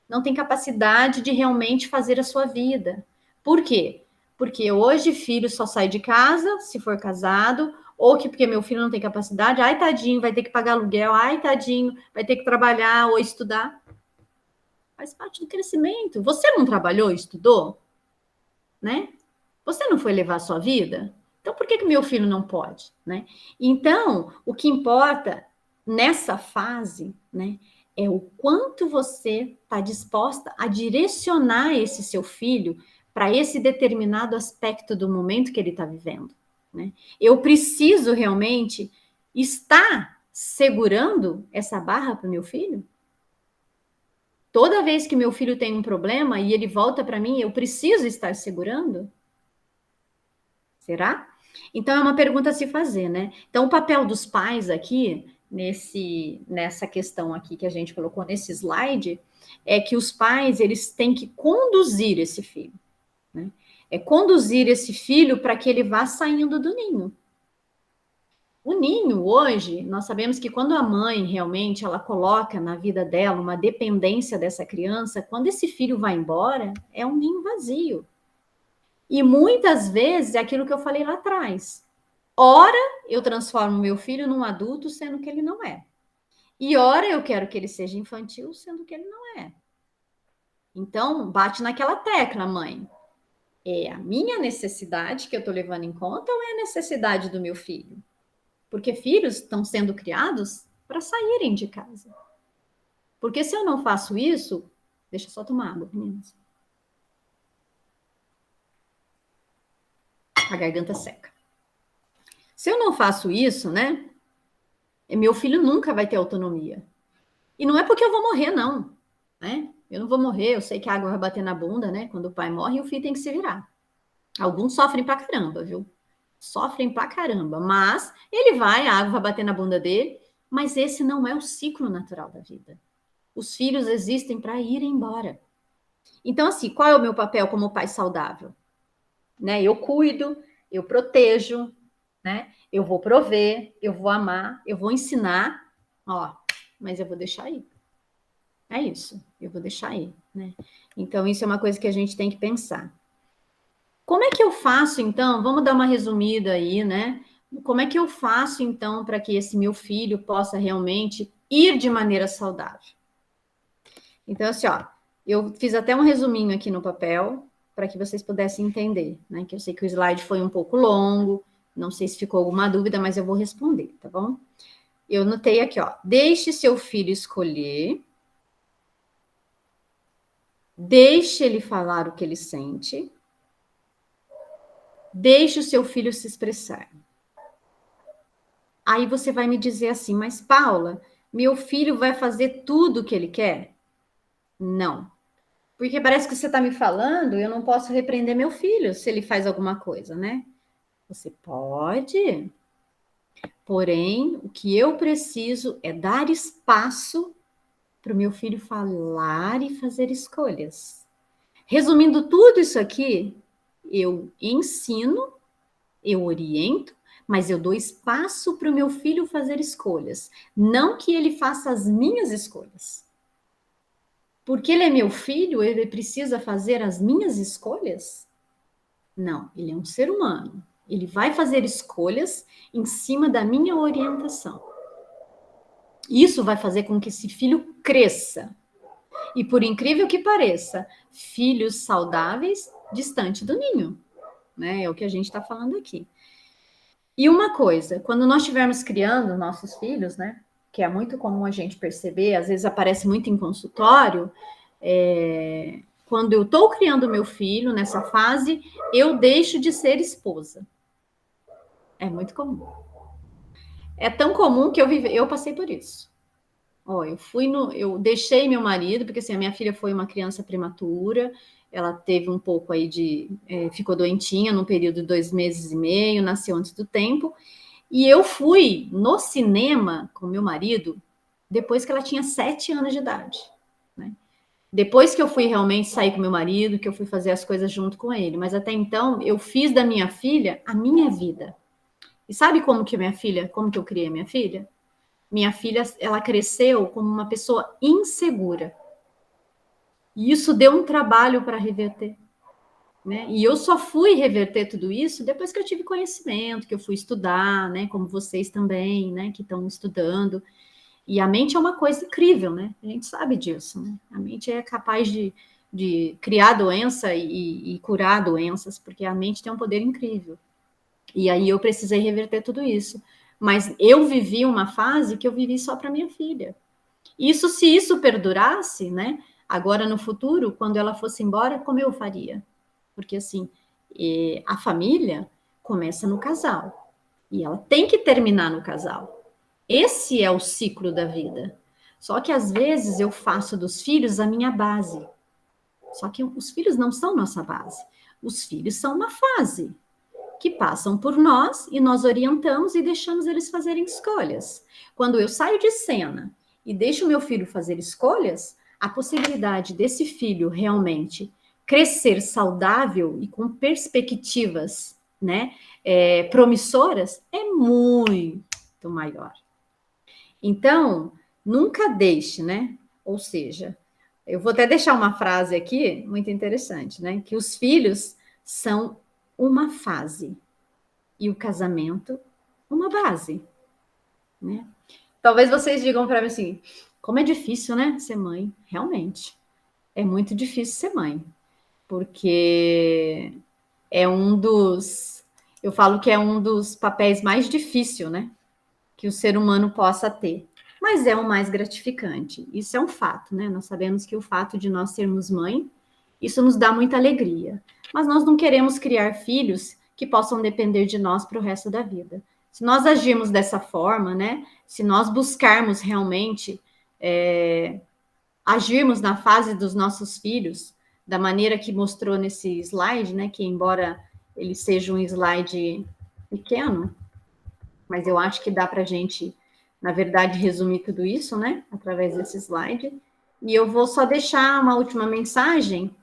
não tem capacidade de realmente fazer a sua vida. Por quê? Porque hoje filho só sai de casa se for casado, ou que porque meu filho não tem capacidade, ai tadinho, vai ter que pagar aluguel, ai tadinho, vai ter que trabalhar ou estudar. Faz parte do crescimento. Você não trabalhou, estudou, né? Você não foi levar a sua vida? Então por que meu filho não pode, né? Então, o que importa nessa fase, né, é o quanto você está disposta a direcionar esse seu filho para esse determinado aspecto do momento que ele está vivendo, né? Eu preciso realmente estar segurando essa barra para o meu filho? Toda vez que meu filho tem um problema e ele volta para mim, eu preciso estar segurando? Será? Então é uma pergunta a se fazer, né? Então o papel dos pais aqui nessa questão aqui que a gente colocou nesse slide é que os pais eles têm que conduzir esse filho, né? É conduzir esse filho para que ele vá saindo do ninho. O ninho hoje, nós sabemos que quando a mãe realmente ela coloca na vida dela uma dependência dessa criança, quando esse filho vai embora, é um ninho vazio. E muitas vezes é aquilo que eu falei lá atrás. Ora, eu transformo meu filho num adulto, sendo que ele não é. E ora, eu quero que ele seja infantil, sendo que ele não é. Então, bate naquela tecla, mãe. É a minha necessidade que eu estou levando em conta ou é a necessidade do meu filho? Porque filhos estão sendo criados para saírem de casa. Porque se eu não faço isso, deixa eu só tomar água, meninas. A garganta seca. Se eu não faço isso, né? Meu filho nunca vai ter autonomia. E não é porque eu vou morrer, não, né? Eu não vou morrer, eu sei que a água vai bater na bunda, né? Quando o pai morre, o filho tem que se virar. Alguns sofrem pra caramba, viu? Sofrem pra caramba, mas ele vai, a água vai bater na bunda dele, mas esse não é o ciclo natural da vida. Os filhos existem para ir embora. Então, assim, qual é o meu papel como pai saudável? Né? Eu cuido, eu protejo, né? Eu vou prover, eu vou amar, eu vou ensinar, ó, mas eu vou deixar aí. É isso, eu vou deixar aí, né? Então, isso é uma coisa que a gente tem que pensar. Como é que eu faço, então? Vamos dar uma resumida aí, né? Como é que eu faço, então, para que esse meu filho possa realmente ir de maneira saudável? Então, assim, ó, eu fiz até um resuminho aqui no papel para que vocês pudessem entender, né? Que eu sei que o slide foi um pouco longo, não sei se ficou alguma dúvida, mas eu vou responder, tá bom? Eu notei aqui, ó, deixe seu filho escolher, deixe ele falar o que ele sente, deixe o seu filho se expressar. Aí você vai me dizer assim, mas Paula, meu filho vai fazer tudo o que ele quer? Não. Porque parece que você está me falando, eu não posso repreender meu filho se ele faz alguma coisa, né? Você pode, porém, o que eu preciso é dar espaço para o meu filho falar e fazer escolhas. Resumindo tudo isso aqui, eu ensino, eu oriento, mas eu dou espaço para o meu filho fazer escolhas, não que ele faça as minhas escolhas. Porque ele é meu filho, ele precisa fazer as minhas escolhas? Não, ele é um ser humano. Ele vai fazer escolhas em cima da minha orientação. Isso vai fazer com que esse filho cresça. E por incrível que pareça, filhos saudáveis distante do ninho, né? É o que a gente está falando aqui. E uma coisa, quando nós estivermos criando nossos filhos, né? Que é muito comum a gente perceber, às vezes aparece muito em consultório, quando eu estou criando meu filho nessa fase, eu deixo de ser esposa. É muito comum. É tão comum que eu passei por isso. Ó, eu deixei meu marido, porque assim, a minha filha foi uma criança prematura, ela teve um pouco aí ficou doentinha num período de 2 meses e meio, nasceu antes do tempo, e eu fui no cinema com meu marido depois que ela tinha 7 anos de idade, né? Depois que eu fui realmente sair com meu marido, que eu fui fazer as coisas junto com ele, mas até então eu fiz da minha filha a minha vida. E sabe como que eu criei minha filha? Minha filha, ela cresceu como uma pessoa insegura. E isso deu um trabalho para reverter, né? E eu só fui reverter tudo isso depois que eu tive conhecimento, que eu fui estudar, né? Como vocês também, né? Que estão estudando. E a mente é uma coisa incrível, né? A gente sabe disso, né? A mente é capaz de criar doença e curar doenças, porque a mente tem um poder incrível. E aí eu precisei reverter tudo isso. Mas eu vivi uma fase que eu vivi só para minha filha. Isso, se isso perdurasse, né? Agora no futuro, quando ela fosse embora, como eu faria? Porque assim, a família começa no casal e ela tem que terminar no casal. Esse é o ciclo da vida. Só que às vezes eu faço dos filhos a minha base. Só que os filhos não são nossa base. Os filhos são uma fase que passam por nós e nós orientamos e deixamos eles fazerem escolhas. Quando eu saio de cena e deixo meu filho fazer escolhas, a possibilidade desse filho realmente crescer saudável e com perspectivas, né, promissoras é muito maior. Então, nunca deixe, né? Ou seja, eu vou até deixar uma frase aqui muito interessante, né? Que os filhos são uma fase e o casamento uma base, né? Talvez vocês digam para mim assim, como é difícil, né, ser mãe. Realmente, é muito difícil ser mãe, porque eu falo que é um dos papéis mais difíceis, né, que o ser humano possa ter. Mas é o mais gratificante. Isso é um fato, né? Nós sabemos que o fato de nós sermos mãe, isso nos dá muita alegria. Mas nós não queremos criar filhos que possam depender de nós para o resto da vida. Se nós agirmos dessa forma, né? Se nós buscarmos realmente agirmos na fase dos nossos filhos da maneira que mostrou nesse slide, né? Que embora ele seja um slide pequeno, mas eu acho que dá para a gente, na verdade, resumir tudo isso, né, através desse slide. E eu vou só deixar uma última mensagem,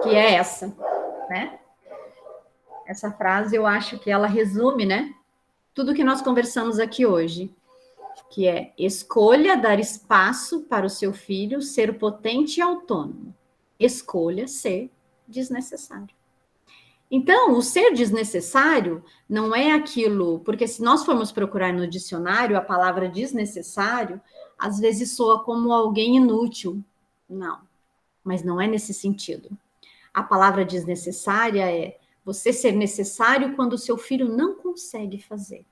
que é essa, né? Essa frase eu acho que ela resume, né, tudo que nós conversamos aqui hoje. que é: escolha dar espaço para o seu filho ser potente e autônomo. Escolha ser desnecessário. Então, o ser desnecessário não é aquilo, porque se nós formos procurar no dicionário, a palavra desnecessário, às vezes soa como alguém inútil. Não, mas não é nesse sentido. A palavra desnecessária é você ser necessário quando o seu filho não consegue fazer.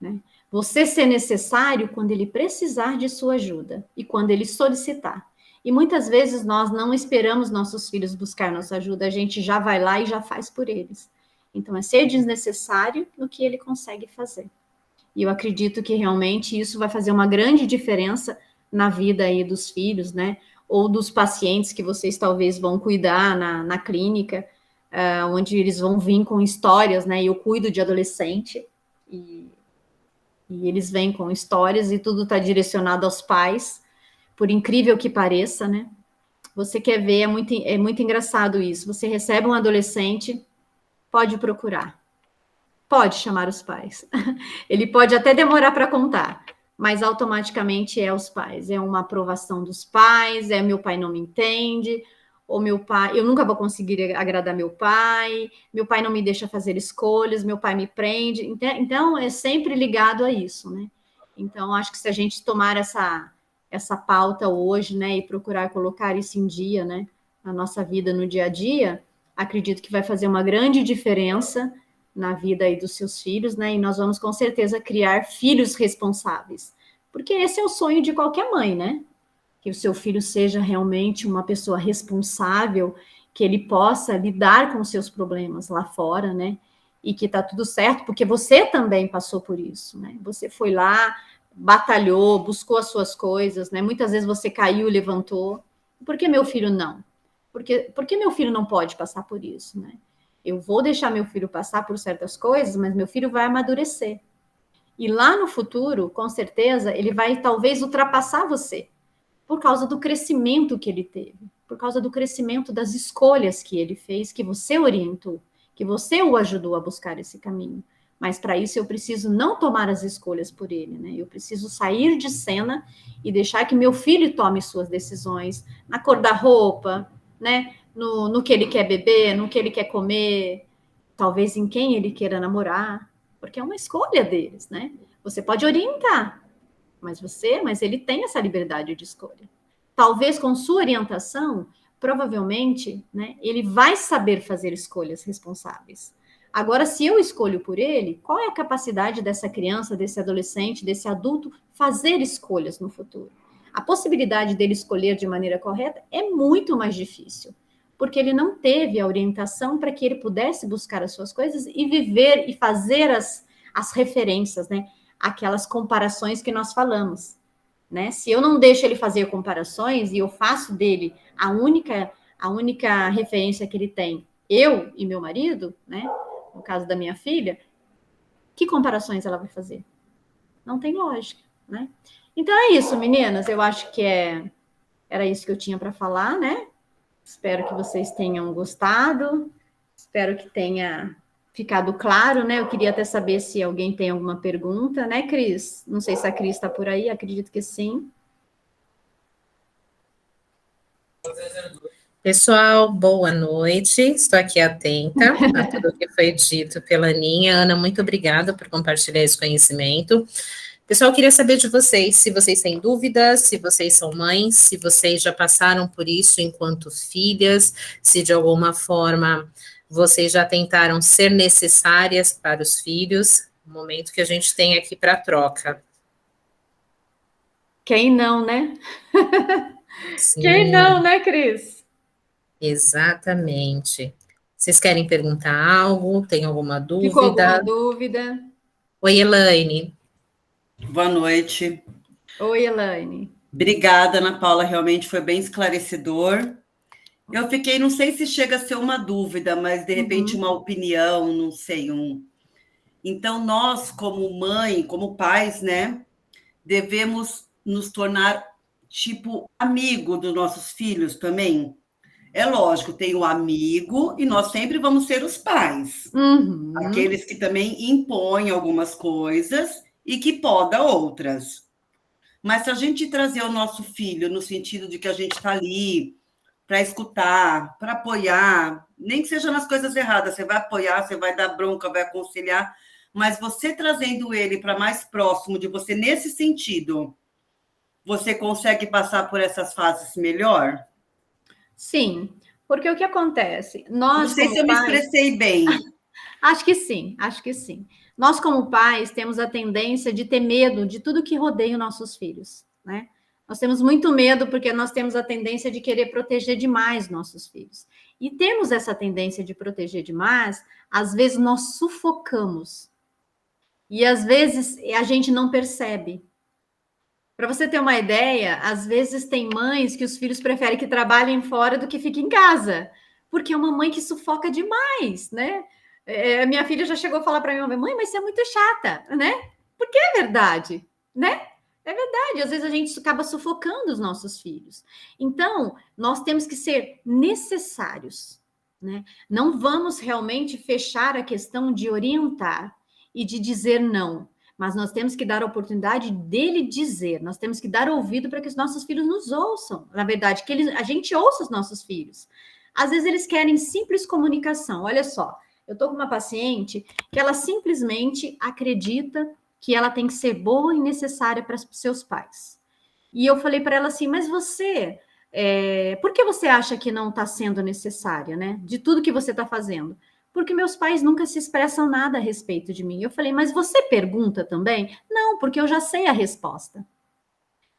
Né? Você ser necessário quando ele precisar de sua ajuda e quando ele solicitar. E muitas vezes nós não esperamos nossos filhos buscar nossa ajuda, a gente já vai lá e já faz por eles. Então, é ser desnecessário no que ele consegue fazer. E eu acredito que realmente isso vai fazer uma grande diferença na vida aí dos filhos, né? Ou dos pacientes que vocês talvez vão cuidar na clínica, onde eles vão vir com histórias, né? Eu cuido de adolescente e eles vêm com histórias e tudo está direcionado aos pais, por incrível que pareça, né? Você quer ver, é muito engraçado isso. Você recebe um adolescente, pode procurar, pode chamar os pais. Ele pode até demorar para contar, mas automaticamente é os pais. É uma aprovação dos pais, é meu pai não me entende, ou meu pai, eu nunca vou conseguir agradar meu pai não me deixa fazer escolhas, meu pai me prende. Então, é sempre ligado a isso, né? Então, acho que se a gente tomar essa pauta hoje, né, e procurar colocar isso em dia, né, na nossa vida, no dia a dia, acredito que vai fazer uma grande diferença na vida aí dos seus filhos, né, e nós vamos com certeza criar filhos responsáveis, porque esse é o sonho de qualquer mãe, né, que o seu filho seja realmente uma pessoa responsável, que ele possa lidar com os seus problemas lá fora, né, e que tá tudo certo, porque você também passou por isso, né, você foi lá, batalhou, buscou as suas coisas, né? Muitas vezes você caiu e levantou. Por que meu filho não? Por que meu filho não pode passar por isso, né? Eu vou deixar meu filho passar por certas coisas, mas meu filho vai amadurecer. E lá no futuro, com certeza, ele vai talvez ultrapassar você, por causa do crescimento que ele teve, por causa do crescimento das escolhas que ele fez, que você orientou, que você o ajudou a buscar esse caminho. Mas para isso eu preciso não tomar as escolhas por ele, né? Eu preciso sair de cena e deixar que meu filho tome suas decisões na cor da roupa, né? No que ele quer beber, no que ele quer comer, talvez em quem ele queira namorar, porque é uma escolha deles, né? Você pode orientar, mas ele tem essa liberdade de escolha. Talvez com sua orientação, provavelmente, né, ele vai saber fazer escolhas responsáveis. Agora, se eu escolho por ele, qual é a capacidade dessa criança, desse adolescente, desse adulto fazer escolhas no futuro? A possibilidade dele escolher de maneira correta é muito mais difícil, porque ele não teve a orientação para que ele pudesse buscar as suas coisas e viver e fazer as referências, né? Aquelas comparações que nós falamos, né? Se eu não deixo ele fazer comparações e eu faço dele a única referência que ele tem, eu e meu marido, né? No caso da minha filha, que comparações ela vai fazer? Não tem lógica, né? Então é isso, meninas. Eu acho que era isso que eu tinha para falar, né? Espero que vocês tenham gostado. Espero que tenha ficado claro, né? Eu queria até saber se alguém tem alguma pergunta, né, Cris? Não sei se a Cris está por aí, acredito que sim. Pessoal, boa noite. Estou aqui atenta a tudo que foi dito pela Aninha. Ana, muito obrigada por compartilhar esse conhecimento. Pessoal, queria saber de vocês, se vocês têm dúvidas, se vocês são mães, se vocês já passaram por isso enquanto filhas, se de alguma forma vocês já tentaram ser necessárias para os filhos. O momento que a gente tem aqui para troca. Quem não, né? Sim. Quem não, né, Cris? Exatamente. Vocês querem perguntar algo? Tem alguma dúvida? Ficou alguma dúvida? Oi, Elaine. Boa noite. Oi, Elaine. Obrigada, Ana Paula, realmente foi bem esclarecedor. Eu fiquei, não sei se chega a ser uma dúvida, mas de repente uma opinião, não sei, Então, nós, como mãe, como pais, né, devemos nos tornar, tipo, amigo dos nossos filhos também. É lógico, tem o amigo e nós sempre vamos ser os pais. Aqueles que também impõem algumas coisas e que poda outras. Mas se a gente trazer o nosso filho no sentido de que a gente está ali para escutar, para apoiar, nem que seja nas coisas erradas, você vai apoiar, você vai dar bronca, vai aconselhar, mas você trazendo ele para mais próximo de você nesse sentido, você consegue passar por essas fases melhor? Sim, porque o que acontece? Não Nós, sei se como eu me pais, expressei bem. acho que sim, acho que sim. Nós, como pais, temos a tendência de ter medo de tudo que rodeia os nossos filhos, né? Nós temos muito medo porque nós temos a tendência de querer proteger demais nossos filhos. E temos essa tendência de proteger demais, às vezes nós sufocamos. E às vezes a gente não percebe. Para você ter uma ideia, às vezes tem mães que os filhos preferem que trabalhem fora do que fiquem em casa, porque é uma mãe que sufoca demais, né? Minha filha já chegou a falar para mim, mãe, mas você é muito chata, né? Porque é verdade, né? É verdade, às vezes a gente acaba sufocando os nossos filhos. Então, nós temos que ser necessários, né? Não vamos realmente fechar a questão de orientar e de dizer não, mas nós temos que dar a oportunidade dele dizer, nós temos que dar ouvido para que os nossos filhos nos ouçam, na verdade, que a gente ouça os nossos filhos. Às vezes eles querem simples comunicação. Olha só, eu estou com uma paciente que ela simplesmente acredita que ela tem que ser boa e necessária para os seus pais. E eu falei para ela assim, mas você, por que você acha que não está sendo necessária, né? De tudo que você está fazendo? Porque meus pais nunca se expressam nada a respeito de mim. Eu falei, mas você pergunta também? Não, porque eu já sei a resposta.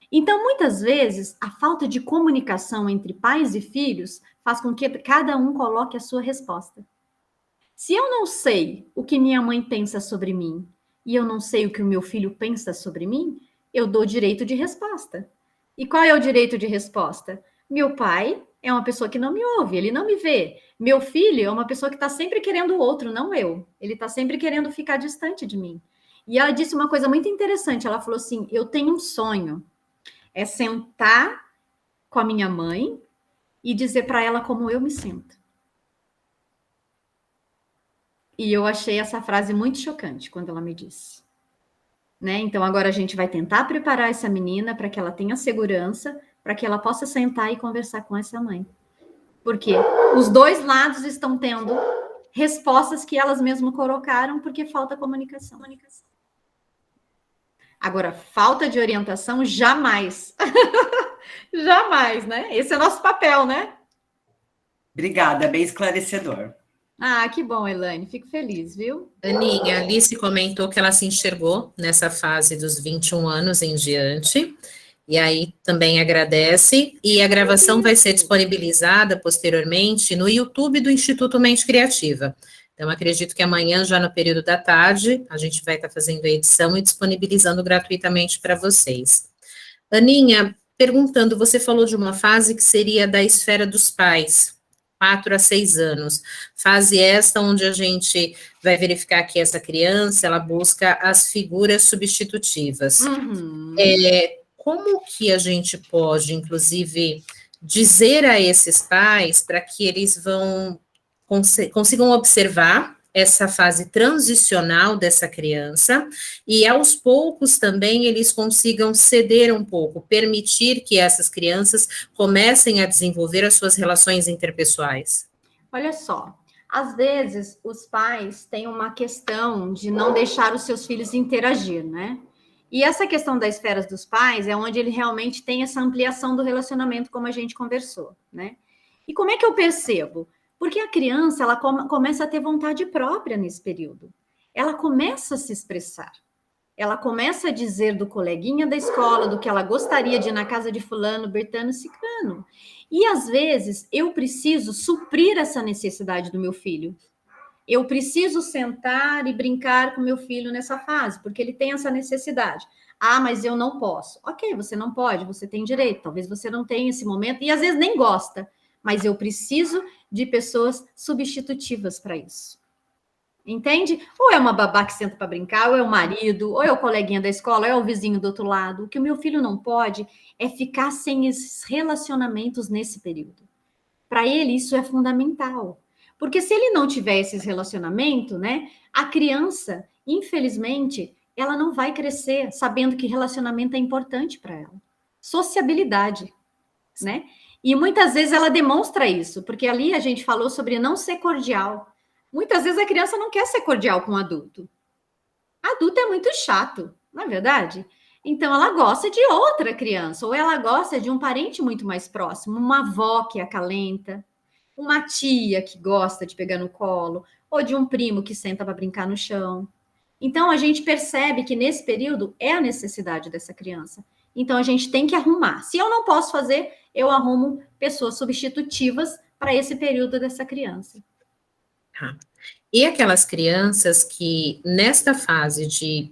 Então, muitas vezes, a falta de comunicação entre pais e filhos faz com que cada um coloque a sua resposta. Se eu não sei o que minha mãe pensa sobre mim e eu não sei o que o meu filho pensa sobre mim, eu dou direito de resposta. E qual é o direito de resposta? Meu pai é uma pessoa que não me ouve, ele não me vê. Meu filho é uma pessoa que está sempre querendo o outro, não eu. Ele está sempre querendo ficar distante de mim. E ela disse uma coisa muito interessante. Ela falou assim: eu tenho um sonho, é sentar com a minha mãe e dizer para ela como eu me sinto. E eu achei essa frase muito chocante quando ela me disse. Né? Então, agora a gente vai tentar preparar essa menina para que ela tenha segurança, para que ela possa sentar e conversar com essa mãe. Porque os dois lados estão tendo respostas que elas mesmas colocaram porque falta comunicação. Agora, falta de orientação, jamais. Jamais, né? Esse é o nosso papel, né? Obrigada, bem esclarecedor. Ah, que bom, Elaine, fico feliz, viu? Aninha, a Alice comentou que ela se enxergou nessa fase dos 21 anos em diante, e aí também agradece, e a gravação vai ser disponibilizada posteriormente no YouTube do Instituto Mente Criativa. Então, acredito que amanhã, já no período da tarde, a gente vai estar fazendo a edição e disponibilizando gratuitamente para vocês. Aninha, perguntando, você falou de uma fase que seria da esfera dos pais, 4 a 6 anos. Fase esta onde a gente vai verificar que essa criança, ela busca as figuras substitutivas. Uhum. Como que a gente pode, inclusive, dizer a esses pais para que eles consigam observar essa fase transicional dessa criança e, aos poucos, também eles consigam ceder um pouco, permitir que essas crianças comecem a desenvolver as suas relações interpessoais? Olha só, às vezes os pais têm uma questão de não deixar os seus filhos interagir, né? E essa questão das esferas dos pais é onde ele realmente tem essa ampliação do relacionamento, como a gente conversou, né? E como é que eu percebo? Porque a criança, ela começa a ter vontade própria nesse período. Ela começa a se expressar. Ela começa a dizer do coleguinha da escola, do que ela gostaria de ir na casa de fulano, bertano, ciclano. E, às vezes, eu preciso suprir essa necessidade do meu filho. Eu preciso sentar e brincar com meu filho nessa fase, porque ele tem essa necessidade. Ah, mas eu não posso. Ok, você não pode, você tem direito. Talvez você não tenha esse momento e, às vezes, nem gosta. Mas eu preciso de pessoas substitutivas para isso. Entende? Ou é uma babá que senta para brincar, ou é o marido, ou é o coleguinha da escola, ou é o vizinho do outro lado. O que o meu filho não pode é ficar sem esses relacionamentos nesse período. Para ele, isso é fundamental. Porque se ele não tiver esses relacionamentos, né, a criança, infelizmente, ela não vai crescer sabendo que relacionamento é importante para ela. Sociabilidade, né? E muitas vezes ela demonstra isso, porque ali a gente falou sobre não ser cordial. Muitas vezes a criança não quer ser cordial com o adulto. Adulto é muito chato, não é verdade? Então ela gosta de outra criança, ou ela gosta de um parente muito mais próximo, uma avó que acalenta, uma tia que gosta de pegar no colo, ou de um primo que senta para brincar no chão. Então a gente percebe que nesse período é a necessidade dessa criança. Então a gente tem que arrumar. Se eu não posso fazer, eu arrumo pessoas substitutivas para esse período dessa criança. E aquelas crianças que, nesta fase de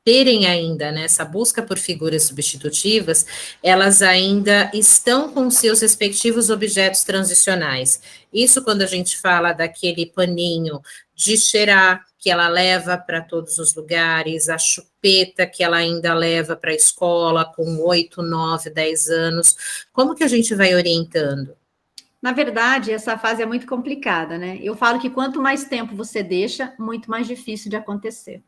terem ainda nessa busca por figuras substitutivas, elas ainda estão com seus respectivos objetos transicionais. Isso quando a gente fala daquele paninho de cheirar que ela leva para todos os lugares, a chupeta que ela ainda leva para a escola com 8, 9, 10 anos. Como que a gente vai orientando? Na verdade, essa fase é muito complicada, né? Eu falo que quanto mais tempo você deixa, muito mais difícil de acontecer.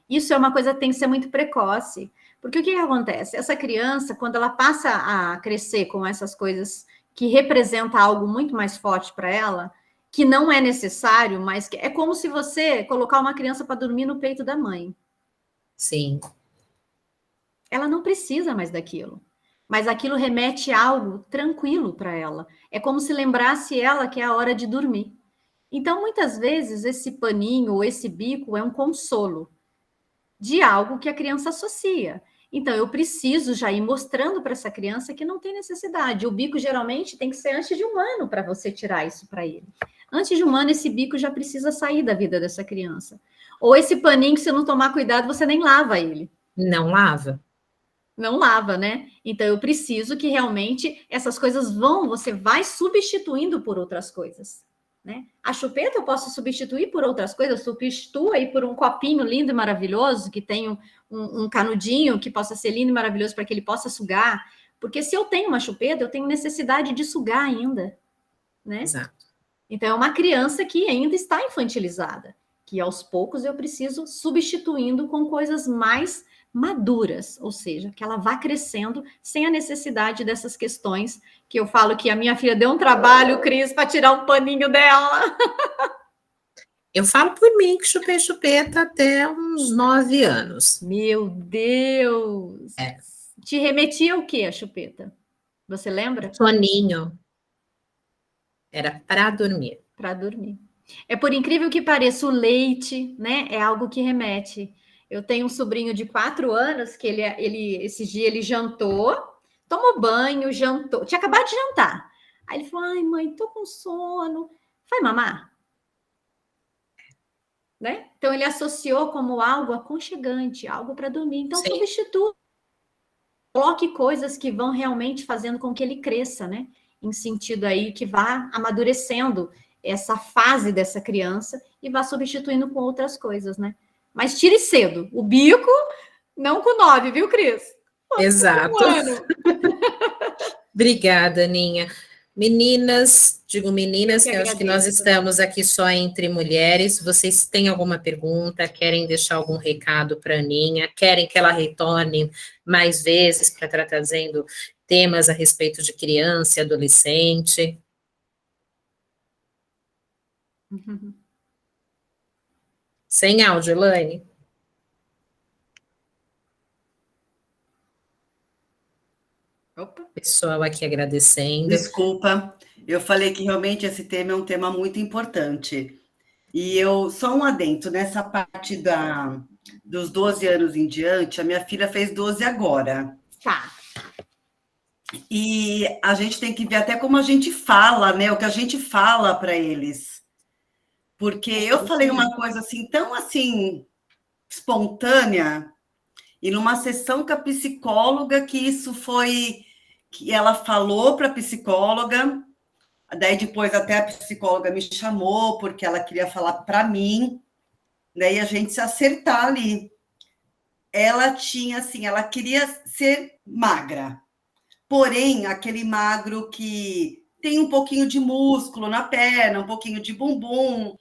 Isso é uma coisa que tem que ser muito precoce. Porque o que acontece? Essa criança, quando ela passa a crescer com essas coisas que representam algo muito mais forte para ela, que não é necessário, mas que é como se você colocar uma criança para dormir no peito da mãe. Sim. Ela não precisa mais daquilo. Mas aquilo remete a algo tranquilo para ela. É como se lembrasse ela que é a hora de dormir. Então, muitas vezes, esse paninho ou esse bico é um consolo de algo que a criança associa. Então, eu preciso já ir mostrando para essa criança que não tem necessidade. O bico, geralmente, tem que ser antes de 1 ano para você tirar isso para ele. Antes de 1 ano, esse bico já precisa sair da vida dessa criança. Ou esse paninho que, se não tomar cuidado, você nem lava ele. Não lava? Não lava, né? Então, eu preciso que realmente essas coisas você vai substituindo por outras coisas. Né? A chupeta eu posso substituir por outras coisas, substitua aí por um copinho lindo e maravilhoso, que tem um canudinho que possa ser lindo e maravilhoso para que ele possa sugar, porque se eu tenho uma chupeta, eu tenho necessidade de sugar ainda, né? Exato. Então é uma criança que ainda está infantilizada, que aos poucos eu preciso substituindo com coisas mais maduras, ou seja, que ela vá crescendo sem a necessidade dessas questões que eu falo que a minha filha deu um trabalho, Cris, para tirar um paninho dela. Eu falo por mim que chupei chupeta até uns 9 anos. Meu Deus! É. Te remetia o que a chupeta? Você lembra? Soninho. Era para dormir. Para dormir. É por incrível que pareça, o leite, né? É algo que remete. Eu tenho um sobrinho de 4 anos que esses dias ele jantou, tomou banho, jantou, tinha acabado de jantar. Aí ele falou: ai, mãe, tô com sono. Vai mamar? Né? Então ele associou como algo aconchegante, algo para dormir. Então Sim. substitua. Coloque coisas que vão realmente fazendo com que ele cresça, né? Em sentido aí que vá amadurecendo essa fase dessa criança e vá substituindo com outras coisas, né? Mas tire cedo. O bico, não com 9, viu, Cris? Exato. Com 1 ano. Obrigada, Aninha. Meninas, digo meninas, que eu acho que nós estamos aqui só entre mulheres. Vocês têm alguma pergunta? Querem deixar algum recado para a Aninha? Querem que ela retorne mais vezes para estar trazendo temas a respeito de criança e adolescente? Sem áudio, Elaine. Opa. Pessoal aqui agradecendo. Desculpa, eu falei que realmente esse tema é um tema muito importante. E eu, só um adendo, nessa parte dos 12 anos em diante, a minha filha fez 12 agora. Tá. E a gente tem que ver até como a gente fala, né? O que a gente fala para eles. Porque eu falei uma coisa assim, tão assim, espontânea, e numa sessão com a psicóloga, que isso foi... que ela falou para a psicóloga, daí depois até a psicóloga me chamou, porque ela queria falar para mim, daí a gente se acertar ali. Ela tinha, assim, ela queria ser magra, porém, aquele magro que tem um pouquinho de músculo na perna, um pouquinho de bumbum.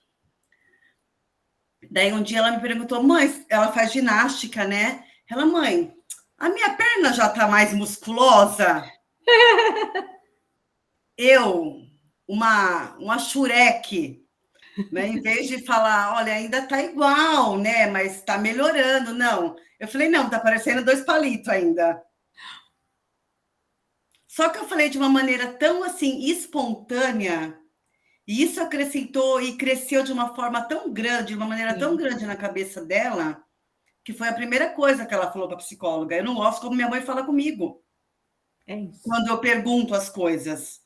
Daí um dia ela me perguntou, mãe, ela faz ginástica, né? Ela, mãe, a minha perna já tá mais musculosa? Eu, uma xureque, né? Em vez de falar, olha, ainda tá igual, né? Mas tá melhorando, não. Eu falei, não, tá parecendo 2 palitos ainda. Só que eu falei de uma maneira tão assim espontânea, e isso acrescentou e cresceu de uma forma tão grande, de uma maneira tão grande na cabeça dela, que foi a primeira coisa que ela falou para a psicóloga. Eu não gosto como minha mãe fala comigo. É isso. Quando eu pergunto as coisas.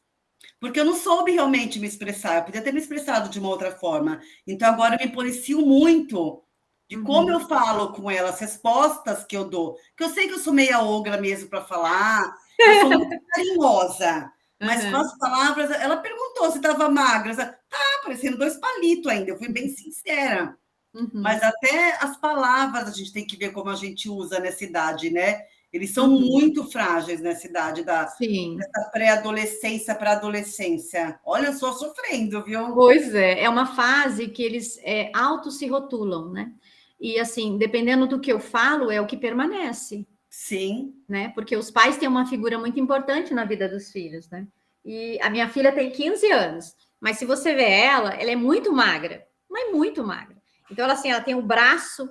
Porque eu não soube realmente me expressar, eu podia ter me expressado de uma outra forma. Então, agora eu me policio muito de como eu falo com ela, as respostas que eu dou. Porque eu sei que eu sou meia ogra mesmo para falar, eu sou muito carinhosa, mas com as palavras, ela perguntou se estava magra. Tá parecendo 2 palitos ainda, eu fui bem sincera. Mas até as palavras a gente tem que ver como a gente usa nessa idade, né? Eles são muito frágeis nessa idade dessa pré-adolescência para adolescência. Olha, eu só sofrendo, viu? Pois é uma fase que eles auto se rotulam, né? E assim, dependendo do que eu falo, é o que permanece. Sim. Né? Porque os pais têm uma figura muito importante na vida dos filhos, né? E a minha filha tem 15 anos, mas se você vê ela é muito magra, mas muito magra. Então, ela tem o braço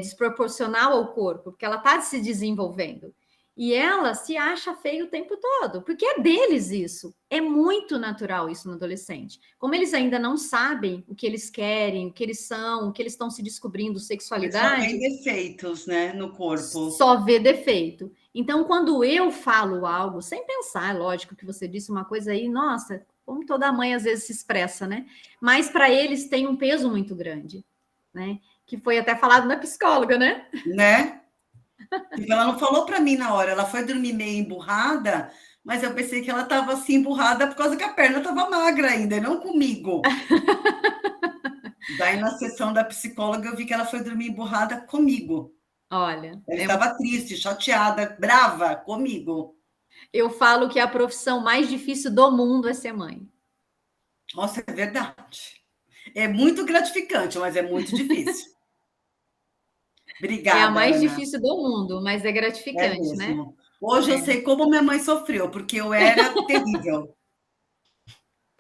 desproporcional ao corpo, porque ela está se desenvolvendo. E ela se acha feia o tempo todo, porque é deles isso. É muito natural isso no adolescente. Como eles ainda não sabem o que eles querem, o que eles são, o que eles estão se descobrindo, sexualidade. Só vê defeitos, né, no corpo. Só vê defeito. Então, quando eu falo algo, sem pensar, lógico que você disse uma coisa aí, nossa, como toda mãe às vezes se expressa, né? Mas para eles tem um peso muito grande, né? Que foi até falado na psicóloga, né? Né? Porque ela não falou para mim na hora, ela foi dormir meio emburrada, mas eu pensei que ela estava assim emburrada por causa que a perna estava magra ainda, e não comigo. Daí, na sessão da psicóloga, eu vi que ela foi dormir emburrada comigo. Olha. Ela estava triste, chateada, brava comigo. Eu falo que a profissão mais difícil do mundo é ser mãe. Nossa, é verdade. É muito gratificante, mas é muito difícil. Obrigada, é a mais Ana. difícil do mundo, mas é gratificante, né? Hoje eu sei como minha mãe sofreu, porque eu era terrível.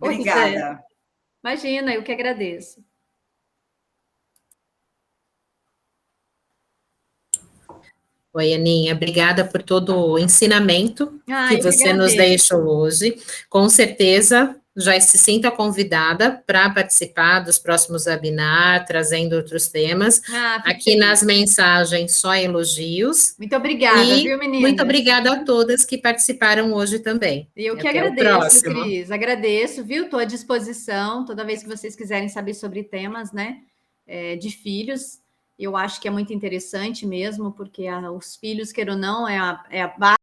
Obrigada. Imagina, eu que agradeço. Oi, Aninha, obrigada por todo o ensinamento que você nos deixou hoje. Com certeza, já se sinta convidada para participar dos próximos webinars, trazendo outros temas. Aqui nas mensagens, só elogios. Muito obrigada, viu, meninas? Muito obrigada a todas que participaram hoje também. Eu que agradeço, Cris. Agradeço, viu? Estou à disposição toda vez que vocês quiserem saber sobre temas, né, de filhos. Eu acho que é muito interessante mesmo, porque os filhos, queira ou não, é a base